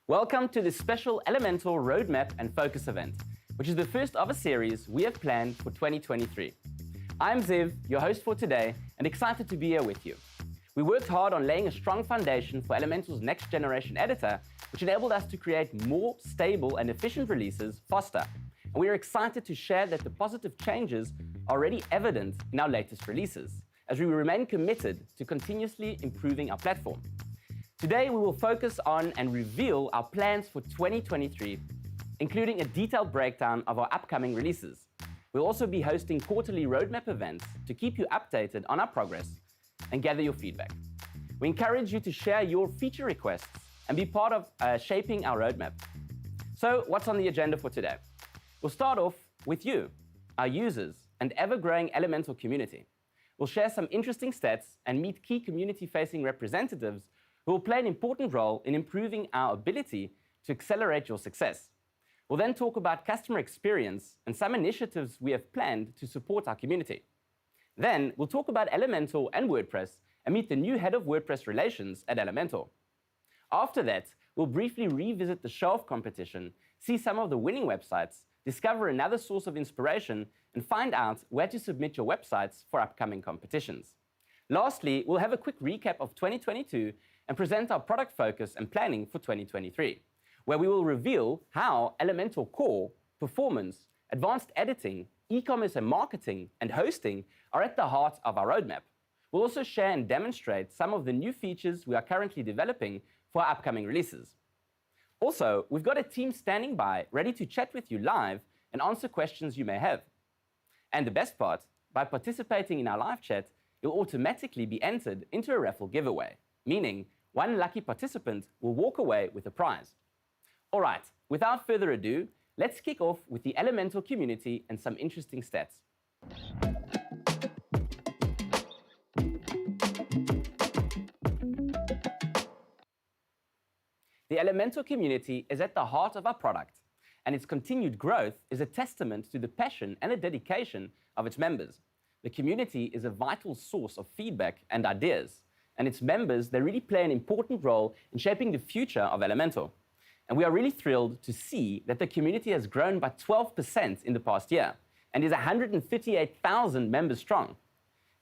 Welcome to this special Elementor Roadmap and Focus event, which is the first of a series we have planned for 2023. I'm Ziv, your host for today, and excited to be here with you. We worked hard on laying a strong foundation for Elementor's next generation editor, which enabled us to create more stable and efficient releases faster. And we are excited to share that the positive changes are already evident in our latest releases, as we remain committed to continuously improving our platform. Today, we will focus on and reveal our plans for 2023, including a detailed breakdown of our upcoming releases. We'll also be hosting quarterly roadmap events to keep you updated on our progress and gather your feedback. We encourage you to share your feature requests and be part of shaping our roadmap. So, what's on the agenda for today? We'll start off with you, our users, and ever-growing Elementor community. We'll share some interesting stats and meet key community-facing representatives who will play an important role in improving our ability to accelerate your success. We'll then talk about customer experience and some initiatives we have planned to support our community. Then we'll talk about Elementor and WordPress and meet the new head of WordPress relations at Elementor. After that, we'll briefly revisit the Showoff Competition, see some of the winning websites, discover another source of inspiration, and find out where to submit your websites for upcoming competitions. Lastly, we'll have a quick recap of 2022 and present our product focus and planning for 2023, where we will reveal how Elementor Core, performance, advanced editing, e-commerce and marketing, and hosting are at the heart of our roadmap. We'll also share and demonstrate some of the new features we are currently developing for our upcoming releases. Also, we've got a team standing by, ready to chat with you live and answer questions you may have. And the best part, by participating in our live chat, you'll automatically be entered into a raffle giveaway, meaning one lucky participant will walk away with a prize. All right, without further ado, let's kick off with the Elementor community and some interesting stats. The Elementor community is at the heart of our product, and its continued growth is a testament to the passion and the dedication of its members. The community is a vital source of feedback and ideas, and its members, they really play an important role in shaping the future of Elementor. And we are really thrilled to see that the community has grown by 12% in the past year and is 158,000 members strong.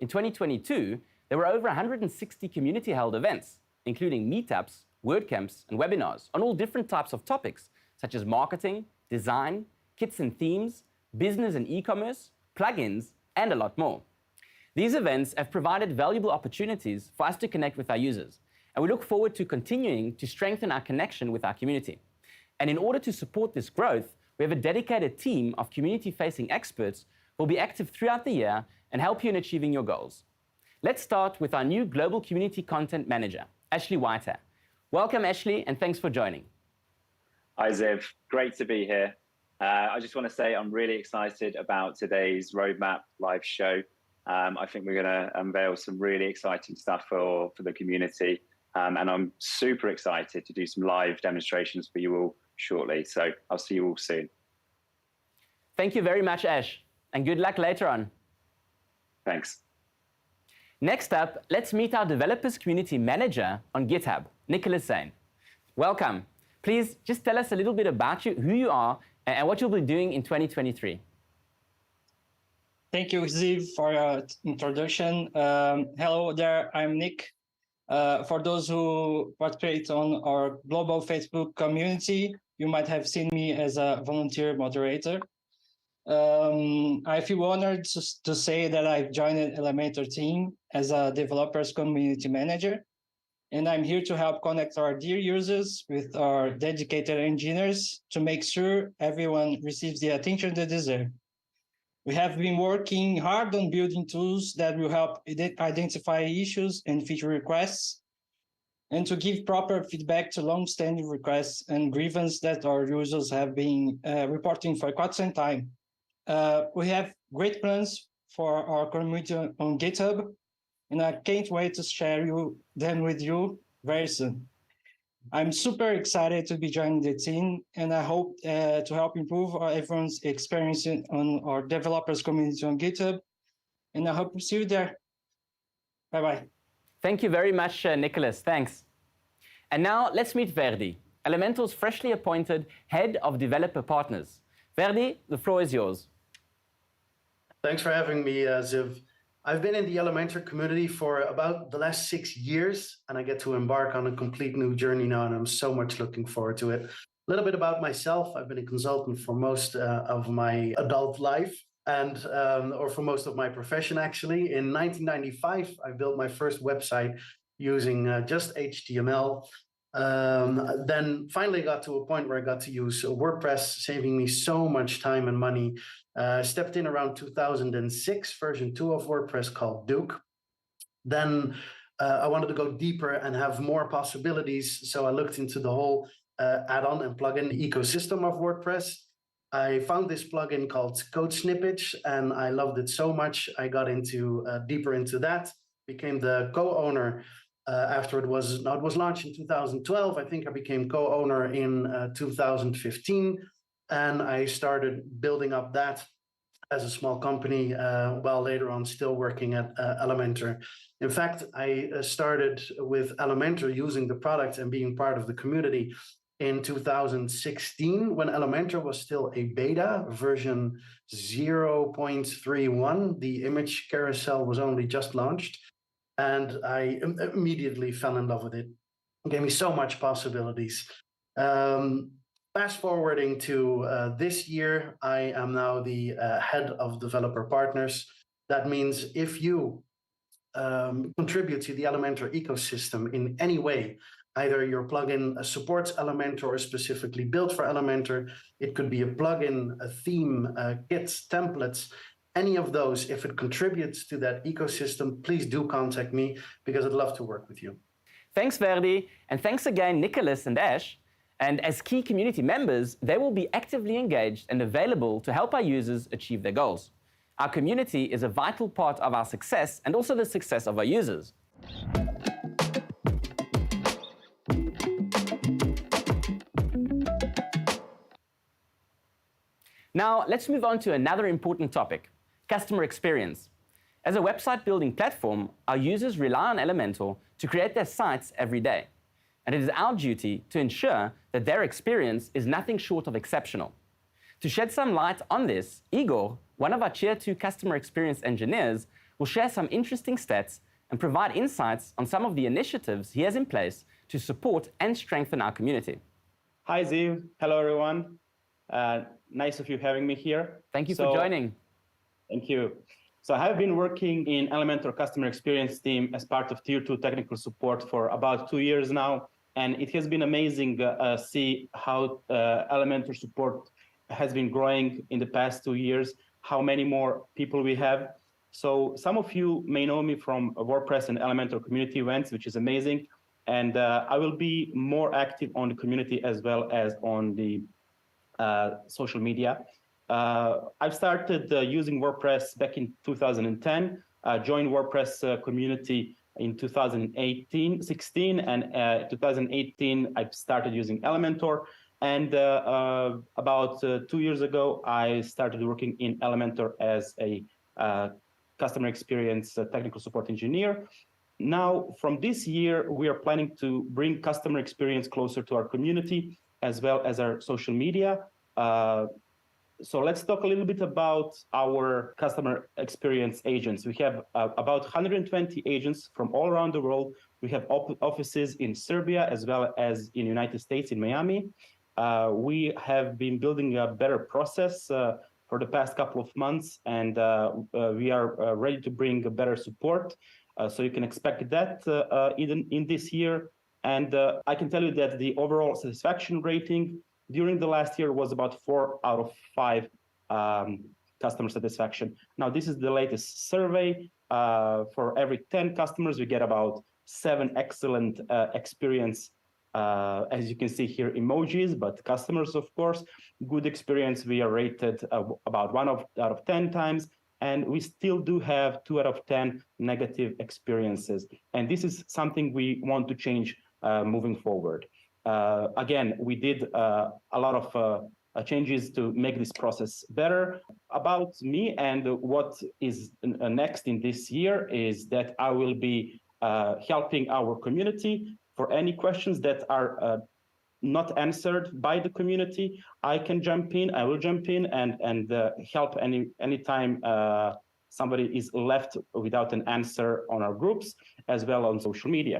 In 2022, there were over 160 community-held events, including meetups, WordCamps, and webinars on all different types of topics, such as marketing, design, kits and themes, business and e-commerce, plugins, and a lot more. These events have provided valuable opportunities for us to connect with our users, and we look forward to continuing to strengthen our connection with our community. And in order to support this growth, we have a dedicated team of community-facing experts who will be active throughout the year and help you in achieving your goals. Let's start with our new Global Community Content Manager, Ashley Whitehair. Welcome, Ashley, and thanks for joining. Hi, Ziv. Great to be here. I just want to say I'm really excited about today's roadmap live show. I think we're going to unveil some really exciting stuff for the community. And I'm super excited to do some live demonstrations for you all shortly. So I'll see you all soon. Thank you very much, Ash, and good luck later on. Thanks. Next up, let's meet our Developers Community Manager on GitHub, Nicholas Zane. Welcome. Please just tell us a little bit about you, who you are, and what you'll be doing in 2023. Thank you, Ziv, for your introduction. Hello there, I'm Nick. For those who participate on our global Facebook community, you might have seen me as a volunteer moderator. I feel honored to say that I've joined the Elementor team as a developers community manager, and I'm here to help connect our dear users with our dedicated engineers to make sure everyone receives the attention they deserve. We have been working hard on building tools that will help identify issues and feature requests, and to give proper feedback to long-standing requests and grievances that our users have been reporting for quite some time. We have great plans for our community on GitHub, and I can't wait to share them with you very soon. I'm super excited to be joining the team, and I hope to help improve everyone's experience on our developers community on GitHub, and I hope to see you there. Bye-bye. Thank you very much, Nicholas. Thanks. And now let's meet Verdi, Elementor's freshly appointed Head of Developer Partners. Verdi, the floor is yours. Thanks for having me, Ziv. I've been in the Elementor community for about the last 6 years, and I get to embark on a complete new journey now, and I'm so much looking forward to it. A little bit about myself. I've been a consultant for most of my adult life, and or for most of my profession, actually. In 1995, I built my first website using just HTML. Then finally got to a point where I got to use WordPress, saving me so much time and money. Stepped in around 2006, version 2 of WordPress called Duke. Then I wanted to go deeper and have more possibilities, so I looked into the whole add-on and plugin ecosystem of WordPress. I found this plugin called Code Snippets, and I loved it so much. I got into deeper into that, became the co-owner after it was launched in 2012. I think I became co-owner in 2015, and I started building up that as a small company, while later on still working at Elementor. In fact, I started with Elementor using the product and being part of the community in 2016, when Elementor was still a beta, version 0.31. The image carousel was only just launched, and I immediately fell in love with it. It gave me so much possibilities. Fast forwarding to this year, I am now the head of developer partners. That means if you contribute to the Elementor ecosystem in any way, either your plugin supports Elementor or specifically built for Elementor, it could be a plugin, a theme, kits, templates, any of those. If it contributes to that ecosystem, please do contact me, because I'd love to work with you. Thanks, Verdi, and thanks again, Nicholas and Ash. And as key community members, they will be actively engaged and available to help our users achieve their goals. Our community is a vital part of our success and also the success of our users. Now, let's move on to another important topic, customer experience. As a website building platform, our users rely on Elementor to create their sites every day. And it is our duty to ensure that their experience is nothing short of exceptional. To shed some light on this, Igor, one of our Tier 2 customer experience engineers, will share some interesting stats and provide insights on some of the initiatives he has in place to support and strengthen our community. Hi, Ziv. Hello, everyone. Nice of you having me here. Thank you for joining. Thank you. So I have been working in Elementor customer experience team as part of Tier 2 technical support for about 2 years now. And it has been amazing to see how Elementor support has been growing in the past 2 years, how many more people we have. So some of you may know me from WordPress and Elementor community events, which is amazing. And I will be more active on the community as well as on the social media. I've started using WordPress back in 2010, joined WordPress community in 2016, and 2018, I started using Elementor. And about 2 years ago, I started working in Elementor as a customer experience technical support engineer. Now, from this year, we are planning to bring customer experience closer to our community, as well as our social media. So let's talk a little bit about our customer experience agents. We have about 120 agents from all around the world. We have offices in Serbia as well as in the United States, in Miami. We have been building a better process for the past couple of months, and we are ready to bring a better support. So you can expect that in this year. And I can tell you that the overall satisfaction rating during the last year was about 4 out of 5 customer satisfaction. Now, this is the latest survey. For every 10 customers, we get about 7 excellent experience. As you can see here, emojis, but customers, of course. Good experience, we are rated about 1 out of 10 times. and we still do have 2 out of 10 negative experiences. And this is something we want to change moving forward. Again, we did a lot of changes to make this process better. About me and what is next in this year is that I will be helping our community for any questions that are not answered by the community. I can jump in, I will jump in and help anytime somebody is left without an answer on our groups, as well on social media.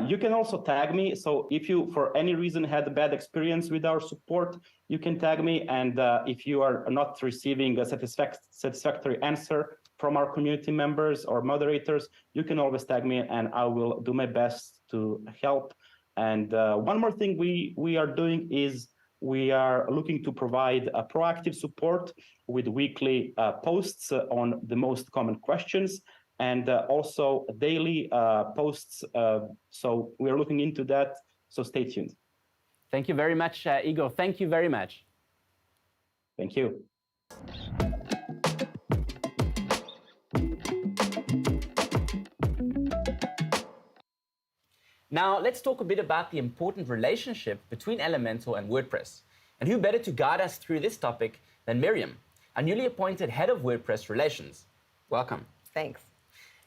You can also tag me. So if you, for any reason, had a bad experience with our support, you can tag me. And if you are not receiving a satisfactory answer from our community members or moderators, you can always tag me and I will do my best to help. And one more thing we are doing is we are looking to provide a proactive support with weekly posts on the most common questions and also daily posts. So we are looking into that. So stay tuned. Thank you very much, Igor. Thank you very much. Thank you. Now, let's talk a bit about the important relationship between Elementor and WordPress. And who better to guide us through this topic than Miriam, our newly appointed head of WordPress relations. Welcome. Thanks.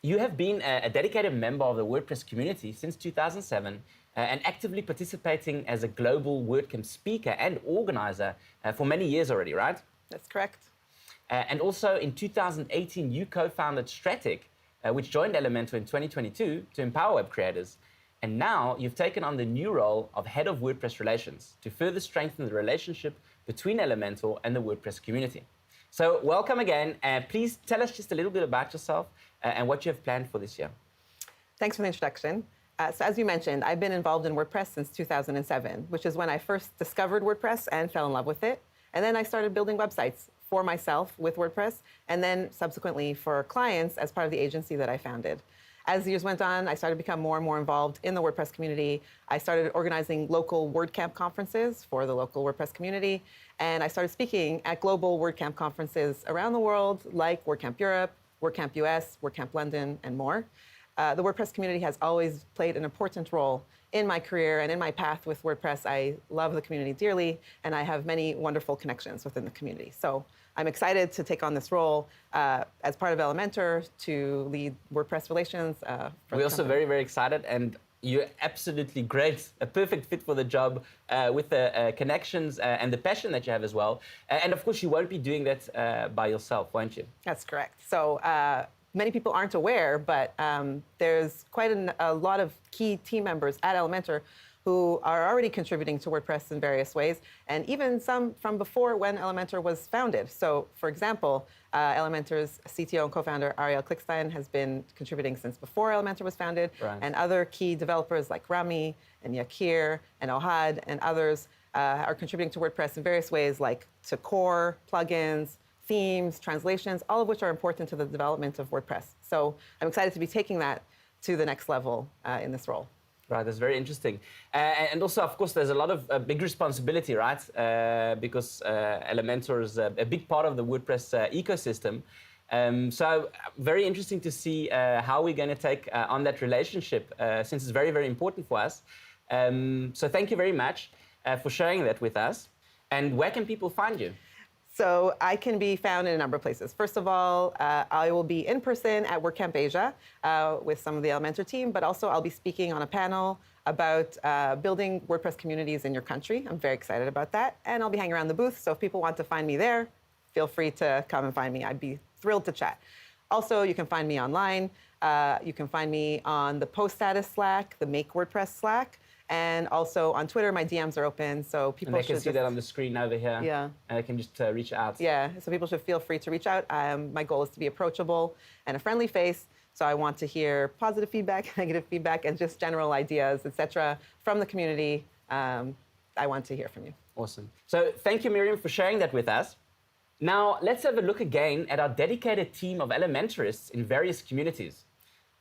You have been a dedicated member of the WordPress community since 2007 and actively participating as a global WordCamp speaker and organizer for many years already, right? That's correct. And also in 2018, you co-founded Stratic, which joined Elementor in 2022 to empower web creators. And now you've taken on the new role of head of WordPress relations to further strengthen the relationship between Elementor and the WordPress community. So welcome again. Please tell us just a little bit about yourself and what you have planned for this year. Thanks for the introduction. So as you mentioned, I've been involved in WordPress since 2007, which is when I first discovered WordPress and fell in love with it. And then I started building websites for myself with WordPress, and then subsequently for clients as part of the agency that I founded. As the years went on, I started to become more and more involved in the WordPress community. I started organizing local WordCamp conferences for the local WordPress community, and I started speaking at global WordCamp conferences around the world, like WordCamp Europe, WordCamp US, WordCamp London, and more. The WordPress community has always played an important role in my career and in my path with WordPress. I love the community dearly, and I have many wonderful connections within the community. So I'm excited to take on this role as part of Elementor to lead WordPress relations. We're also very, very excited, and you're absolutely great, a perfect fit for the job with the connections and the passion that you have as well. And of course, you won't be doing that by yourself, won't you? That's correct. So many people aren't aware, but there's quite a lot of key team members at Elementor who are already contributing to WordPress in various ways, and even some from before when Elementor was founded. So, for example, Elementor's CTO and co-founder Ariel Klickstein has been contributing since before Elementor was founded, right. And other key developers like Rami and Yakir and Ohad and others are contributing to WordPress in various ways, like to core, plugins, themes, translations, all of which are important to the development of WordPress. So I'm excited to be taking that to the next level in this role. Right, that's very interesting. And also, of course, there's a lot of big responsibility, right? Because Elementor is a big part of the WordPress ecosystem. So very interesting to see how we're going to take on that relationship, since it's very, very important for us. So thank you very much for sharing that with us. And where can people find you? So I can be found in a number of places. First of all, I will be in person at WordCamp Asia with some of the Elementor team, but also I'll be speaking on a panel about building WordPress communities in your country. I'm very excited about that. And I'll be hanging around the booth, so if people want to find me there, feel free to come and find me. I'd be thrilled to chat. Also, you can find me online. You can find me on the Post Status Slack, the Make WordPress Slack. And also on Twitter, my DMs are open, so people should see that on the screen over here. Yeah. And they can just reach out. Yeah, so people should feel free to reach out. My goal is to be approachable and a friendly face, so I want to hear positive feedback, negative feedback, and just general ideas, etc. from the community. I want to hear from you. Awesome. So thank you, Miriam, for sharing that with us. Now, let's have a look again at our dedicated team of Elementorists in various communities.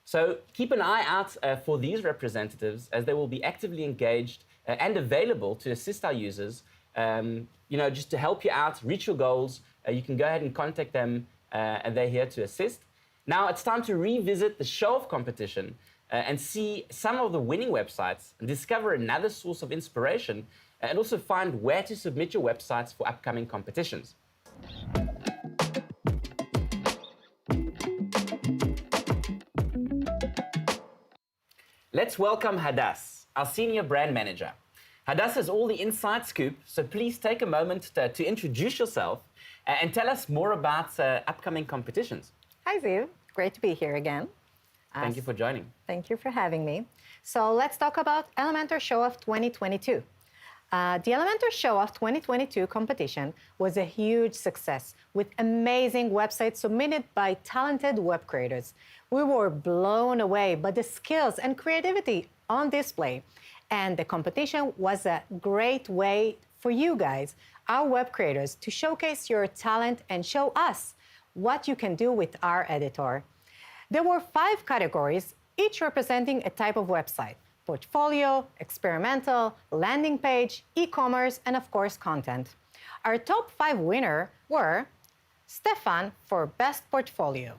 So keep an eye out for these representatives, as they will be actively engaged and available to assist our users, just to help you out, reach your goals. You can go ahead and contact them and they're here to assist. Now it's time to revisit the Showoff Competition and see some of the winning websites and discover another source of inspiration and also find where to submit your websites for upcoming competitions. Let's welcome Hadass, our Senior Brand Manager. Hadass has all the inside scoop, so please take a moment to introduce yourself and tell us more about upcoming competitions. Hi, Ziv. Great to be here again. Thank you for joining. Thank you for having me. So let's talk about Elementor Showoff 2022. The Elementor Showoff 2022 competition was a huge success with amazing websites submitted by talented web creators. We were blown away by the skills and creativity on display. And the competition was a great way for you guys, our web creators, to showcase your talent and show us what you can do with our editor. There were 5 categories, each representing a type of website: portfolio, experimental, landing page, e-commerce, and of course, content. Our top 5 winners were Stefan for Best Portfolio,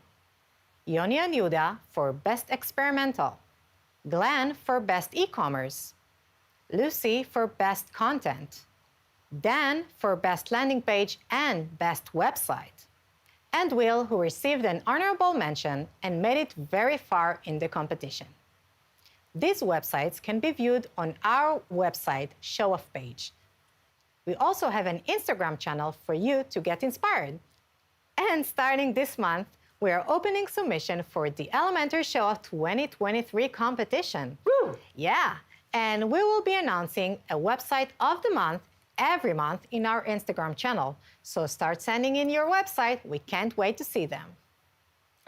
Yoni and Yuda for Best Experimental, Glenn for Best E-commerce, Lucy for Best Content, Dan for Best Landing Page and Best Website, and Will, who received an honorable mention and made it very far in the competition. These websites can be viewed on our website Showoff page. We also have an Instagram channel for you to get inspired. And starting this month, we are opening submission for the Elementor Showoff 2023 competition. Woo! Yeah, and we will be announcing a website of the month every month in our Instagram channel. So start sending in your website. We can't wait to see them.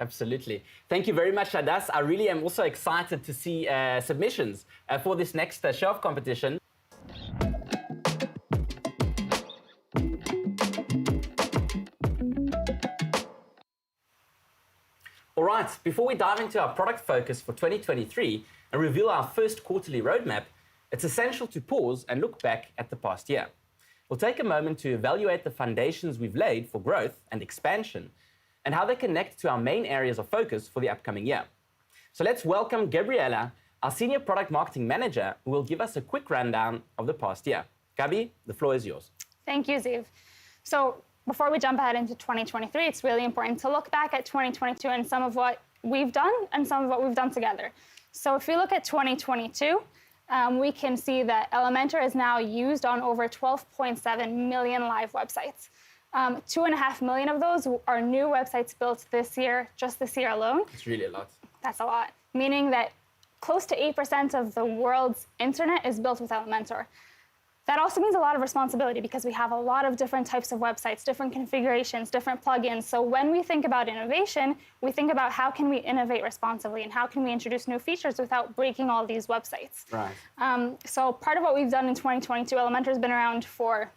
Absolutely. Thank you very much, Hadass. I really am also excited to see submissions for this next Showoff competition. All right, before we dive into our product focus for 2023 and reveal our first quarterly roadmap, it's essential to pause and look back at the past year. We'll take a moment to evaluate the foundations we've laid for growth and expansion and how they connect to our main areas of focus for the upcoming year. So let's welcome Gabriela, our Senior Product Marketing Manager, who will give us a quick rundown of the past year. Gabi, the floor is yours. Thank you, Ziv. So before we jump ahead into 2023, it's really important to look back at 2022 and some of what we've done and some of what we've done together. So if we look at 2022, we can see that Elementor is now used on over 12.7 million live websites. 2.5 million of those are new websites built this year, just this year alone. It's really a lot. That's a lot, meaning that close to 8% of the world's internet is built with Elementor. That also means a lot of responsibility because we have a lot of different types of websites, different configurations, different plugins. So when we think about innovation, we think about how can we innovate responsibly and how can we introduce new features without breaking all these websites. Right. So part of what we've done in 2022, Elementor has been around for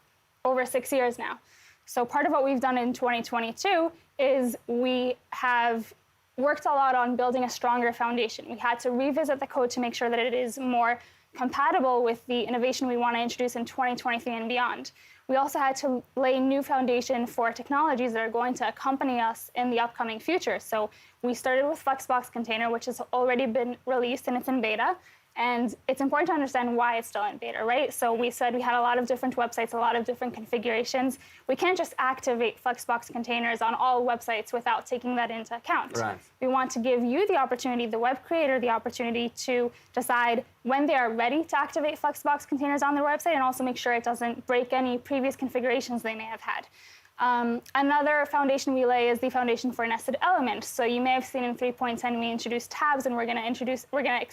over 6 years now. So part of what we've done in 2022 is we have worked a lot on building a stronger foundation. We had to revisit the code to make sure that it is more compatible with the innovation we want to introduce in 2023 and beyond. We also had to lay new foundation for technologies that are going to accompany us in the upcoming future. So we started with Flexbox Container, which has already been released and it's in beta. And it's important to understand why it's still in beta, right? So we said we had a lot of different websites, a lot of different configurations. We can't just activate Flexbox containers on all websites without taking that into account. Right. We want to give you the opportunity, the web creator, the opportunity to decide when they are ready to activate Flexbox containers on their website and also make sure it doesn't break any previous configurations they may have had. Another foundation we lay is the foundation for nested elements. So you may have seen in 3.10 we introduced tabs, and we're going to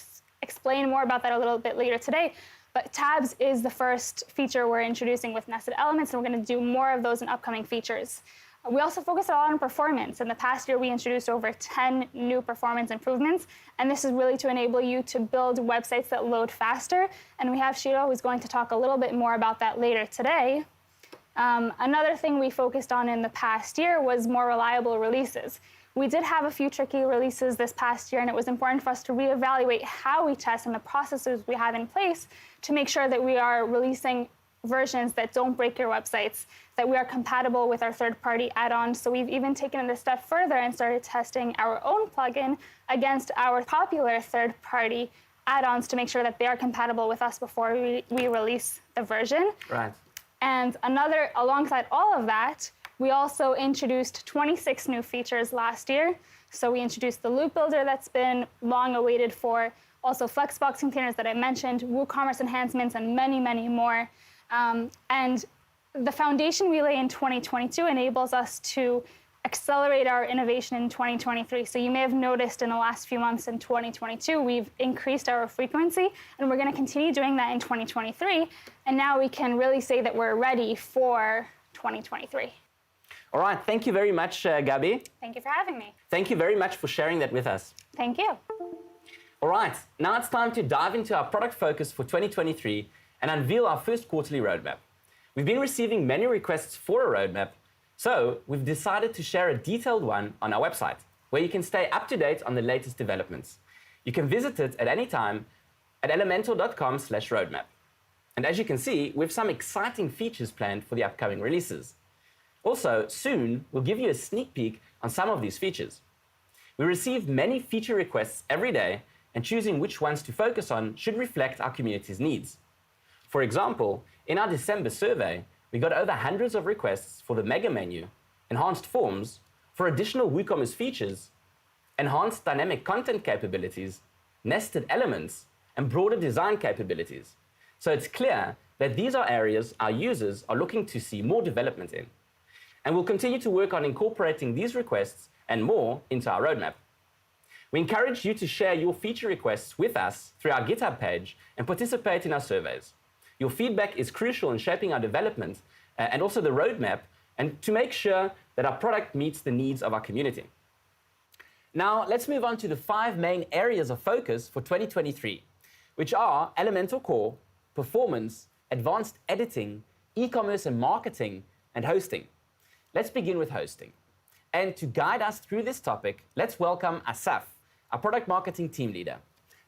explain more about that a little bit later today. But tabs is the first feature we're introducing with nested elements, and we're going to do more of those in upcoming features. We also focus a lot on performance. In the past year, we introduced over 10 new performance improvements, and this is really to enable you to build websites that load faster. And we have Shiro, who's going to talk a little bit more about that later today. Another thing we focused on in the past year was more reliable releases. We did have a few tricky releases this past year, and it was important for us to reevaluate how we test and the processes we have in place to make sure that we are releasing versions that don't break your websites, that we are compatible with our third-party add-ons. So we've even taken it a step further and started testing our own plugin against our popular third-party add-ons to make sure that they are compatible with us before we release the version. Right. And alongside all of that, we also introduced 26 new features last year. So we introduced the loop builder that's been long awaited for, also Flexbox containers that I mentioned, WooCommerce enhancements, and many, many more. And the foundation we lay in 2022 enables us to accelerate our innovation in 2023. So you may have noticed in the last few months in 2022, we've increased our frequency, and we're going to continue doing that in 2023. And now we can really say that we're ready for 2023. All right, thank you very much, Gabi. Thank you for having me. Thank you very much for sharing that with us. Thank you. All right, now it's time to dive into our product focus for 2023 and unveil our first quarterly roadmap. We've been receiving many requests for a roadmap, so we've decided to share a detailed one on our website, where you can stay up to date on the latest developments. You can visit it at any time at elementor.com/roadmap. And as you can see, we have some exciting features planned for the upcoming releases. Also, soon, we'll give you a sneak peek on some of these features. We receive many feature requests every day, and choosing which ones to focus on should reflect our community's needs. For example, in our December survey, we got over hundreds of requests for the mega menu, enhanced forms, for additional WooCommerce features, enhanced dynamic content capabilities, nested elements, and broader design capabilities. So it's clear that these are areas our users are looking to see more development in. And we'll continue to work on incorporating these requests and more into our roadmap. We encourage you to share your feature requests with us through our GitHub page and participate in our surveys. Your feedback is crucial in shaping our development and also the roadmap, and to make sure that our product meets the needs of our community. Now, let's move on to the 5 main areas of focus for 2023, which are Elementor Core, performance, advanced editing, e-commerce and marketing, and hosting. Let's begin with hosting. And to guide us through this topic, let's welcome Asaf, our product marketing team leader.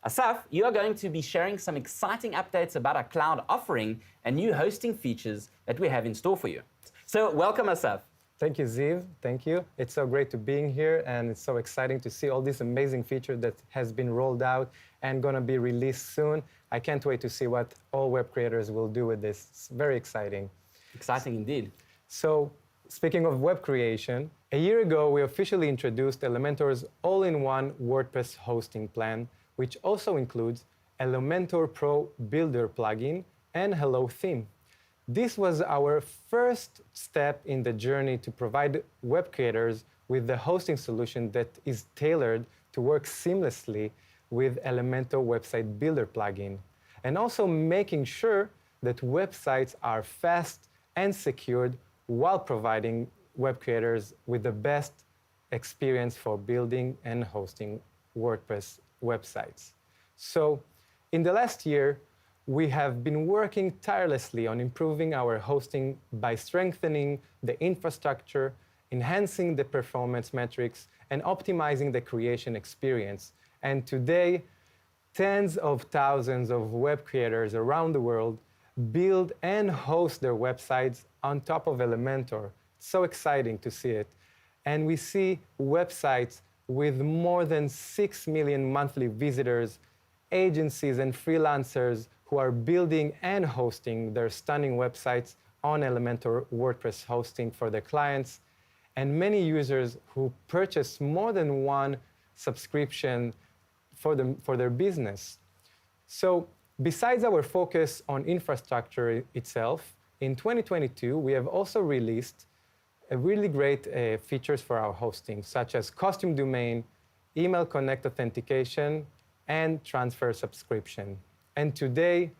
Asaf, you are going to be sharing some exciting updates about our cloud offering and new hosting features that we have in store for you. So welcome, Asaf. Thank you, Ziv. Thank you. It's so great to be here, and it's so exciting to see all this amazing feature that has been rolled out and going to be released soon. I can't wait to see what all web creators will do with this. It's very exciting. Exciting indeed. So, speaking of web creation, a year ago, we officially introduced Elementor's all-in-one WordPress hosting plan, which also includes Elementor Pro Builder plugin and Hello theme. This was our first step in the journey to provide web creators with the hosting solution that is tailored to work seamlessly with Elementor Website Builder plugin, and also making sure that websites are fast and secured while providing web creators with the best experience for building and hosting WordPress websites. So, in the last year, we have been working tirelessly on improving our hosting by strengthening the infrastructure, enhancing the performance metrics, and optimizing the creation experience. And today, tens of thousands of web creators around the world build and host their websites on top of Elementor. It's so exciting to see it. And we see websites with more than 6 million monthly visitors, agencies and freelancers who are building and hosting their stunning websites on Elementor WordPress hosting for their clients, and many users who purchase more than one subscription for their business. So besides our focus on infrastructure itself, in 2022, we have also released really great features for our hosting, such as custom domain, email connect authentication, and transfer subscription. And today,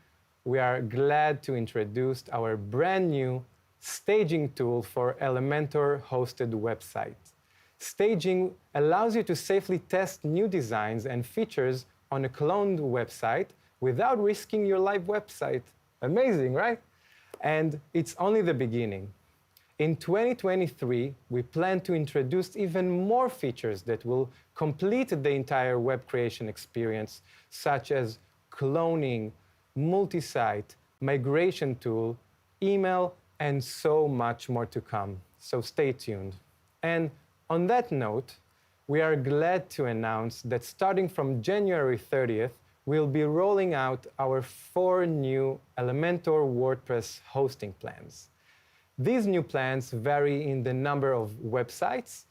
we are glad to introduce our brand new staging tool for Elementor hosted websites. Staging allows you to safely test new designs and features on a cloned website without risking your live website. Amazing, right? And it's only the beginning. In 2023, we plan to introduce even more features that will complete the entire web creation experience, such as cloning, multi-site, migration tool, email, and so much more to come. So stay tuned. And on that note, we are glad to announce that starting from January 30th, we'll be rolling out our 4 new Elementor WordPress hosting plans. These new plans vary in the number of websites,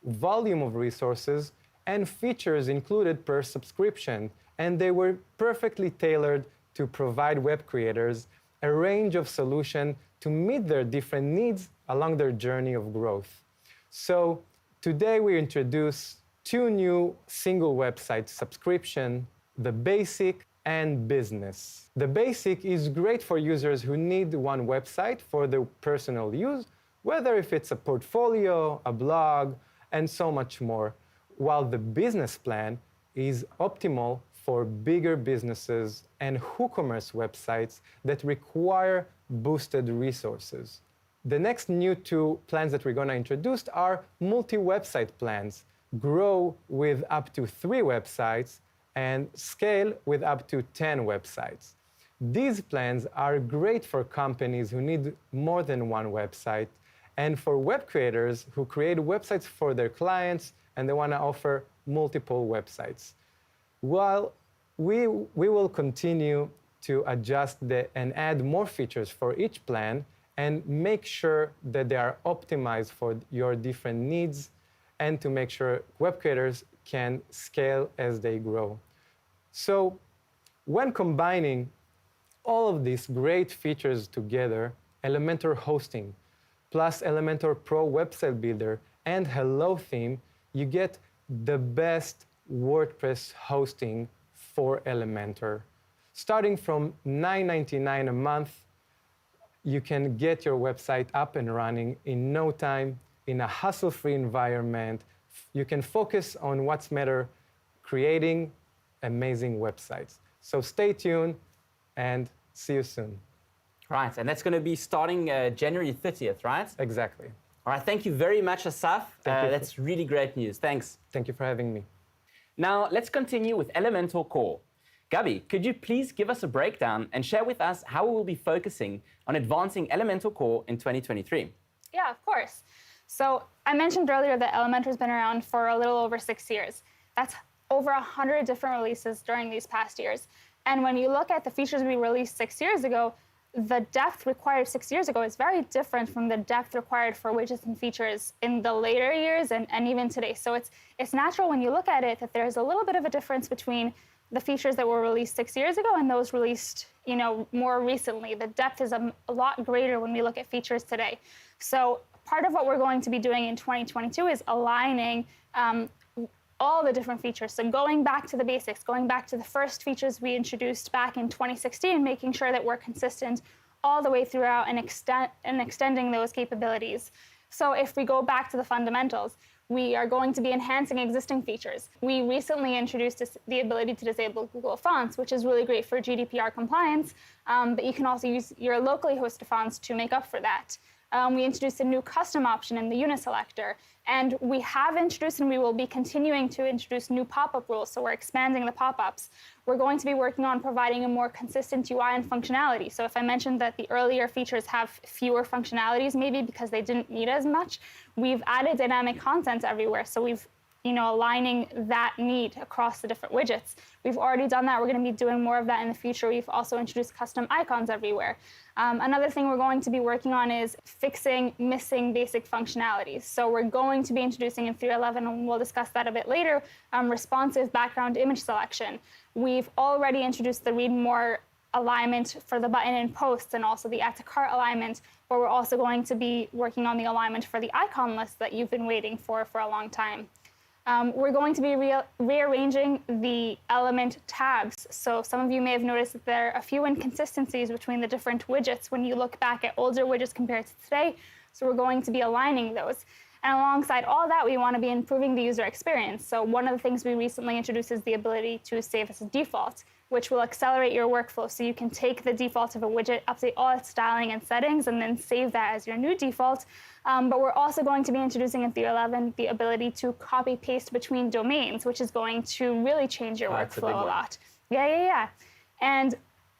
volume of resources, and features included per subscription, and they were perfectly tailored to provide web creators a range of solutions to meet their different needs along their journey of growth. So today we introduce 2 new single website subscription, the Basic and Business. The Basic is great for users who need one website for their personal use, whether if it's a portfolio, a blog, and so much more, while the Business plan is optimal for bigger businesses and WooCommerce websites that require boosted resources. The next new 2 plans that we're going to introduce are multi-website plans, grow with up to 3 websites, and scale with up to 10 websites. These plans are great for companies who need more than one website, and for web creators who create websites for their clients and they want to offer multiple websites. While we will continue to adjust and add more features for each plan and make sure that they are optimized for your different needs and to make sure web creators can scale as they grow. So when combining all of these great features together, Elementor Hosting, plus Elementor Pro Website Builder and Hello Theme, you get the best WordPress hosting for Elementor. Starting from $9.99 a month, you can get your website up and running in no time, in a hassle-free environment. You can focus on what's matter, creating amazing websites. So stay tuned and see you soon. Right, and that's going to be starting January 30th, right? Exactly. All right, thank you very much, Asaf. That's really great news. Thanks. Thank you for having me. Now, let's continue with Elementor Core. Gabi, could you please give us a breakdown and share with us how we will be focusing on advancing Elementor Core in 2023? Yeah, of course. So I mentioned earlier that Elementor's been around for a little over 6 years. That's over 100 different releases during these past years. And when you look at the features we released 6 years ago, the depth required 6 years ago is very different from the depth required for widgets and features in the later years and even today. So it's natural when you look at it that there's a little bit of a difference between the features that were released 6 years ago and those released, more recently. The depth is a lot greater when we look at features today. So part of what we're going to be doing in 2022 is aligning all the different features. So going back to the basics, going back to the first features we introduced back in 2016, making sure that we're consistent all the way throughout and extending those capabilities. So if we go back to the fundamentals, we are going to be enhancing existing features. We recently introduced the ability to disable Google Fonts, which is really great for GDPR compliance, but you can also use your locally hosted fonts to make up for that. We introduced a new custom option in the uniselector, and we have introduced and we will be continuing to introduce new pop-up rules, so we're expanding the pop-ups. We're going to be working on providing a more consistent UI and functionality. So if I mentioned that the earlier features have fewer functionalities maybe because they didn't need as much, we've added dynamic content everywhere. So we've aligning that need across the different widgets. We've already done that. We're going to be doing more of that in the future. We've also introduced custom icons everywhere. Another thing we're going to be working on is fixing missing basic functionalities. So we're going to be introducing in 3.11, and we'll discuss that a bit later, responsive background image selection. We've already introduced the read more alignment for the button in posts and also the add to cart alignment, but we're also going to be working on the alignment for the icon list that you've been waiting for a long time. We're going to be rearranging the element tabs. So some of you may have noticed that there are a few inconsistencies between the different widgets when you look back at older widgets compared to today. So we're going to be aligning those. And alongside all that, we want to be improving the user experience. So one of the things we recently introduced is the ability to save as a default, which will accelerate your workflow. So you can take the default of a widget, update all its styling and settings, and then save that as your new default. But we're also going to be introducing in 3.11 the ability to copy paste between domains, which is going to really change your workflow a lot. Yeah. And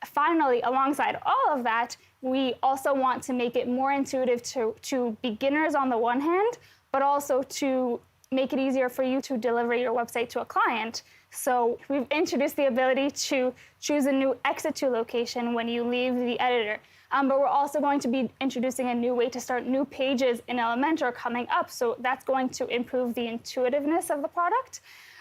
finally, alongside all of that, we also want to make it more intuitive to beginners on the one hand, but also to make it easier for you to deliver your website to a client. So we've introduced the ability to choose a new exit to location when you leave the editor. But we're also going to be introducing a new way to start new pages in Elementor coming up. So that's going to improve the intuitiveness of the product.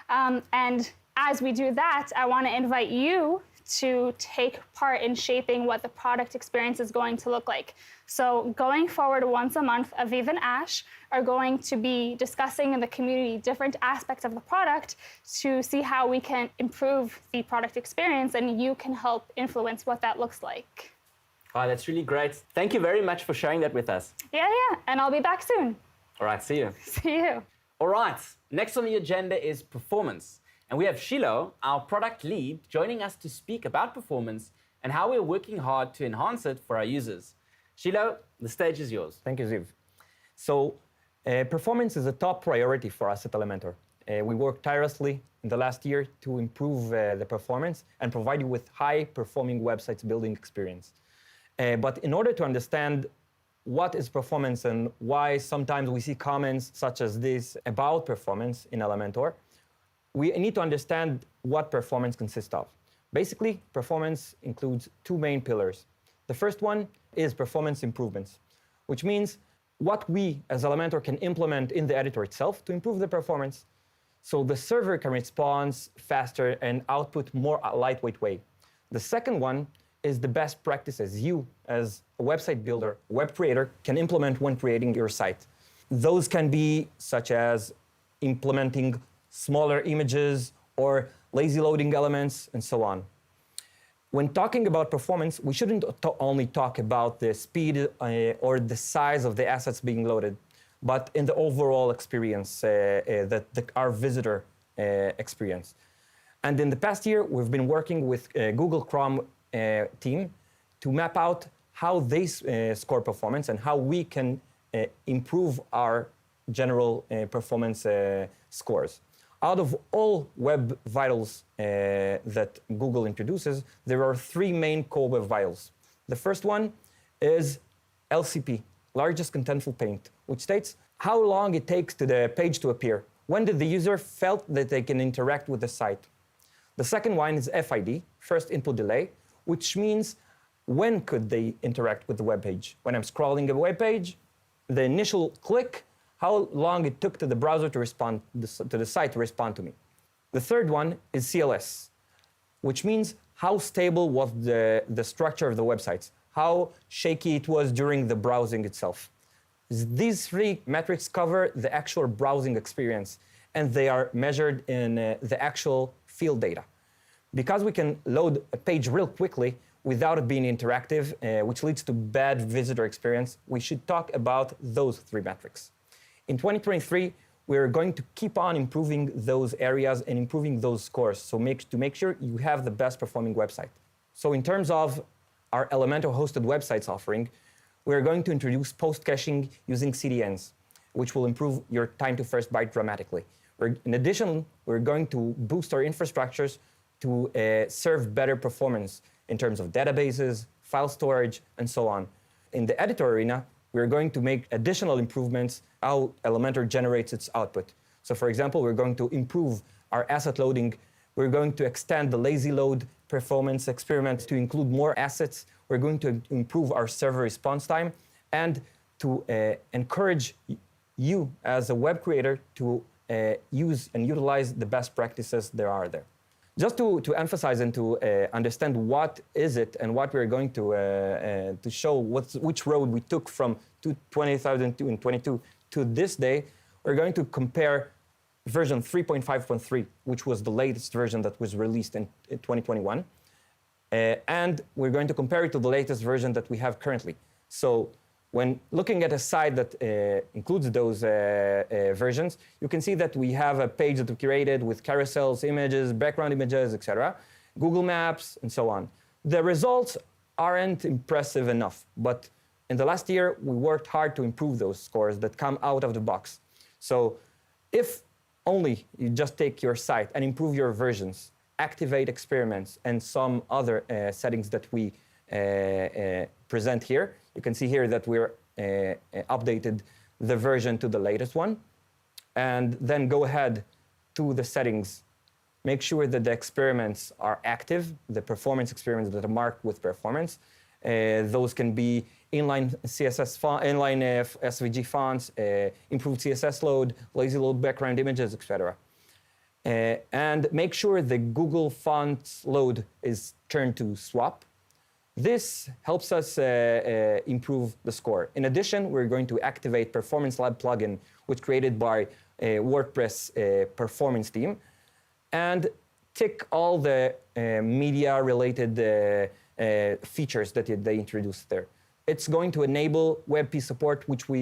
And as we do that, I want to invite you to take part in shaping what the product experience is going to look like. So going forward once a month, Aviv and Ash are going to be discussing in the community different aspects of the product to see how we can improve the product experience, and you can help influence what that looks like. Oh, that's really great. Thank you very much for sharing that with us. Yeah, and I'll be back soon. All right, see you. See you. All right, next on the agenda is performance. And we have Shiloh, our product lead, joining us to speak about performance and how we're working hard to enhance it for our users. Shiloh, the stage is yours. Thank you, Ziv. So, performance is a top priority for us at Elementor. We worked tirelessly in the last year to improve the performance and provide you with high-performing websites building experience. But in order to understand what is performance and why sometimes we see comments such as this about performance in Elementor, we need to understand what performance consists of. Basically, performance includes two main pillars. The first one is performance improvements, which means what we as Elementor can implement in the editor itself to improve the performance. So the server can respond faster and output more lightweight way. The second one is the best practices you as a website builder, web creator, can implement when creating your site. Those can be such as implementing smaller images or lazy loading elements and so on. When talking about performance, we shouldn't only talk about the speed or the size of the assets being loaded, but in the overall experience that our visitor experience. And in the past year, we've been working with Google Chrome team to map out how they score performance and how we can improve our general performance scores. Out of all web vitals that Google introduces, there are three main core web vitals. The first one is LCP, largest contentful paint, which states how long it takes to the page to appear. When did the user felt that they can interact with the site? The second one is FID, first input delay, which means when could they interact with the web page? When I'm scrolling a web page, the initial click, how long it took to the browser to respond, to the site to respond to me. The third one is CLS, which means how stable was the structure of the websites, how shaky it was during the browsing itself. These three metrics cover the actual browsing experience, and they are measured in the actual field data. Because we can load a page real quickly without it being interactive, which leads to bad visitor experience, we should talk about those three metrics. In 2023, we're going to keep on improving those areas and improving those scores to make sure you have the best performing website. So in terms of our Elementor hosted websites offering, we're going to introduce post caching using CDNs, which will improve your time to first byte dramatically. In addition, we're going to boost our infrastructures to serve better performance in terms of databases, file storage, and so on. In the editor arena, we're going to make additional improvements how Elementor generates its output. So for example, we're going to improve our asset loading. We're going to extend the lazy load performance experiment to include more assets. We're going to improve our server response time and to encourage you as a web creator to use and utilize the best practices there are there. Just to emphasize and to understand what is it and what we're going to show which road we took from 2022 to this day, we're going to compare version 3.5.3, which was the latest version that was released in 2021. And we're going to compare it to the latest version that we have currently. So when looking at a site that includes those versions, you can see that we have a page that we curated with carousels, images, background images, etc., Google Maps, and so on. The results aren't impressive enough, but in the last year, we worked hard to improve those scores that come out of the box. So if only you just take your site and improve your versions, activate experiments, and some other settings that we present here. You can see here that we're updated the version to the latest one. And then go ahead to the settings. Make sure that the experiments are active, the performance experiments that are marked with performance. Those can be inline CSS inline SVG fonts, improved CSS load, lazy load background images, etc. And make sure the Google Fonts load is turned to swap. This helps us improve the score. In addition, we're going to activate Performance Lab plugin, which is created by WordPress performance team, and tick all the media-related features that they introduced there. It's going to enable WebP support, which we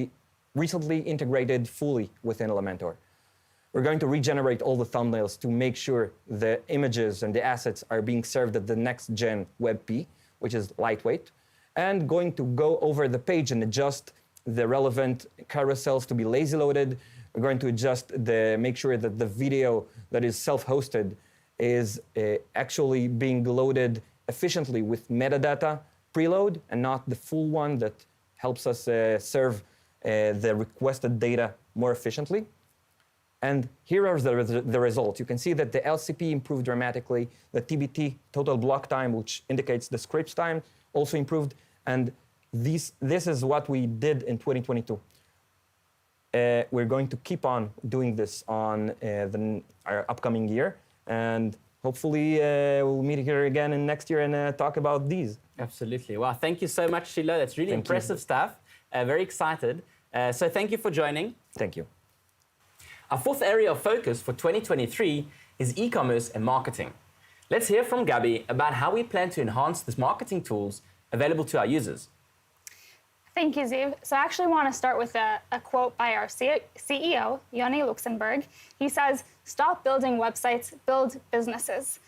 recently integrated fully within Elementor. We're going to regenerate all the thumbnails to make sure the images and the assets are being served at the next-gen WebP, which is lightweight, and going to go over the page and adjust the relevant carousels to be lazy loaded. We're going to adjust make sure that the video that is self-hosted is actually being loaded efficiently with metadata preload and not the full one that helps us serve the requested data more efficiently. And here are the results. You can see that the LCP improved dramatically. The TBT, total block time, which indicates the scripts time, also improved. And this is what we did in 2022. We're going to keep on doing this on our upcoming year. And hopefully we'll meet here again in next year and talk about these. Absolutely. Wow, thank you so much, Sheila. That's really impressive stuff. Very excited. So thank you for joining. Thank you. Our fourth area of focus for 2023 is e-commerce and marketing. Let's hear from Gabi about how we plan to enhance these marketing tools available to our users. Thank you, Ziv. So I actually want to start with a quote by our CEO, Yoni Luxemburg. He says, "Stop building websites, build businesses."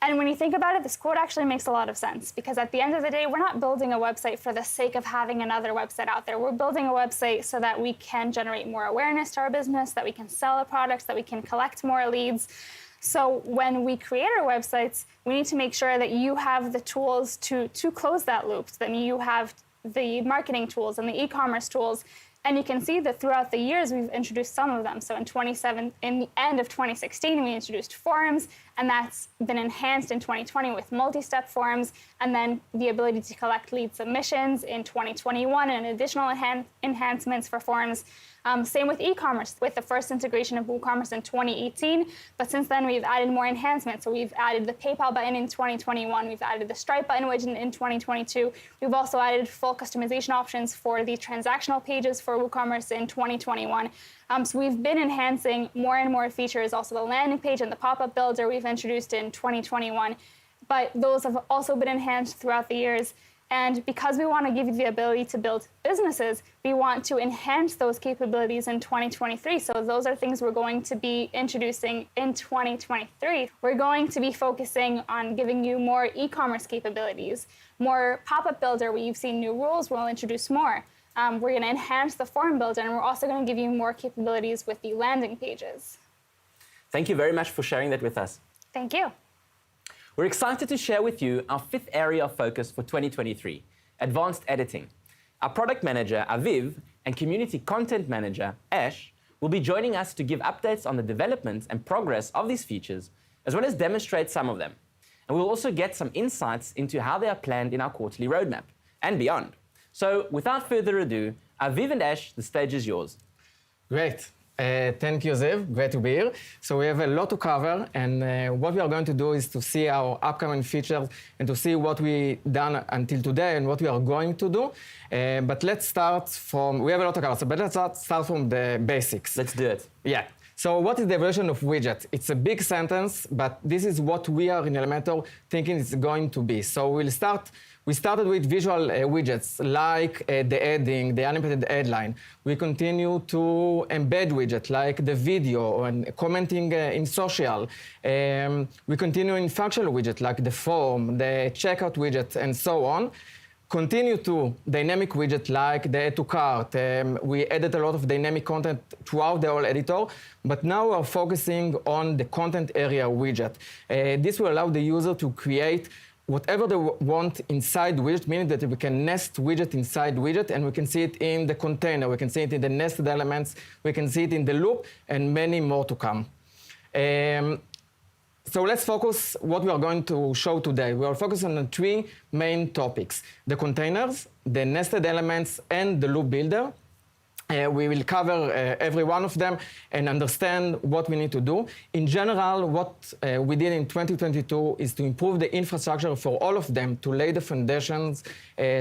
And when you think about it, this quote actually makes a lot of sense, because at the end of the day, we're not building a website for the sake of having another website out there. We're building a website so that we can generate more awareness to our business, that we can sell our products, that we can collect more leads. So when we create our websites, we need to make sure that you have the tools to close that loop, so that you have the marketing tools and the e-commerce tools. And you can see that throughout the years, we've introduced some of them. So in the end of 2016, we introduced forums, and that's been enhanced in 2020 with multi-step forums, and then the ability to collect lead submissions in 2021 and additional enhancements for forums. Same with e-commerce, with the first integration of WooCommerce in 2018. But since then, we've added more enhancements. So we've added the PayPal button in 2021. We've added the Stripe button widget in 2022. We've also added full customization options for the transactional pages for WooCommerce in 2021. So we've been enhancing more and more features. Also, the landing page and the pop-up builder we've introduced in 2021. But those have also been enhanced throughout the years. And because we want to give you the ability to build businesses, we want to enhance those capabilities in 2023. So those are things we're going to be introducing in 2023. We're going to be focusing on giving you more e-commerce capabilities, more pop-up builder where you've seen new rules, we'll introduce more. We're going to enhance the form builder, and we're also going to give you more capabilities with the landing pages. Thank you very much for sharing that with us. Thank you. We're excited to share with you our fifth area of focus for 2023, advanced editing. Our product manager, Aviv, and community content manager, Ash, will be joining us to give updates on the development and progress of these features, as well as demonstrate some of them. And we'll also get some insights into how they are planned in our quarterly roadmap and beyond. So without further ado, Aviv and Ash, the stage is yours. Great. Thank you, Zev. Great to be here. So we have a lot to cover, and what we are going to do is to see our upcoming features and to see what we've done until today and what we are going to do. But let's start from, we have a lot to cover, but let's start from the basics. Let's do it. Yeah. So what is the evolution of widget? It's a big sentence, but this is what we are in Elementor thinking it's going to be. So we started with visual widgets like the heading, the animated headline. We continue to embed widgets like the video and commenting in social. We continue in functional widgets like the form, the checkout widget, and so on. Continue to dynamic widget like the add to cart. We added a lot of dynamic content throughout the whole editor, but now we're focusing on the content area widget. This will allow the user to create whatever they want inside widget, meaning that we can nest widget inside widget, and we can see it in the container, we can see it in the nested elements, we can see it in the loop, and many more to come. So let's focus what we are going to show today. We are focusing on 3 main topics: the containers, the nested elements, and the loop builder. We will cover every one of them and understand what we need to do. In general, what we did in 2022 is to improve the infrastructure for all of them, to lay the foundations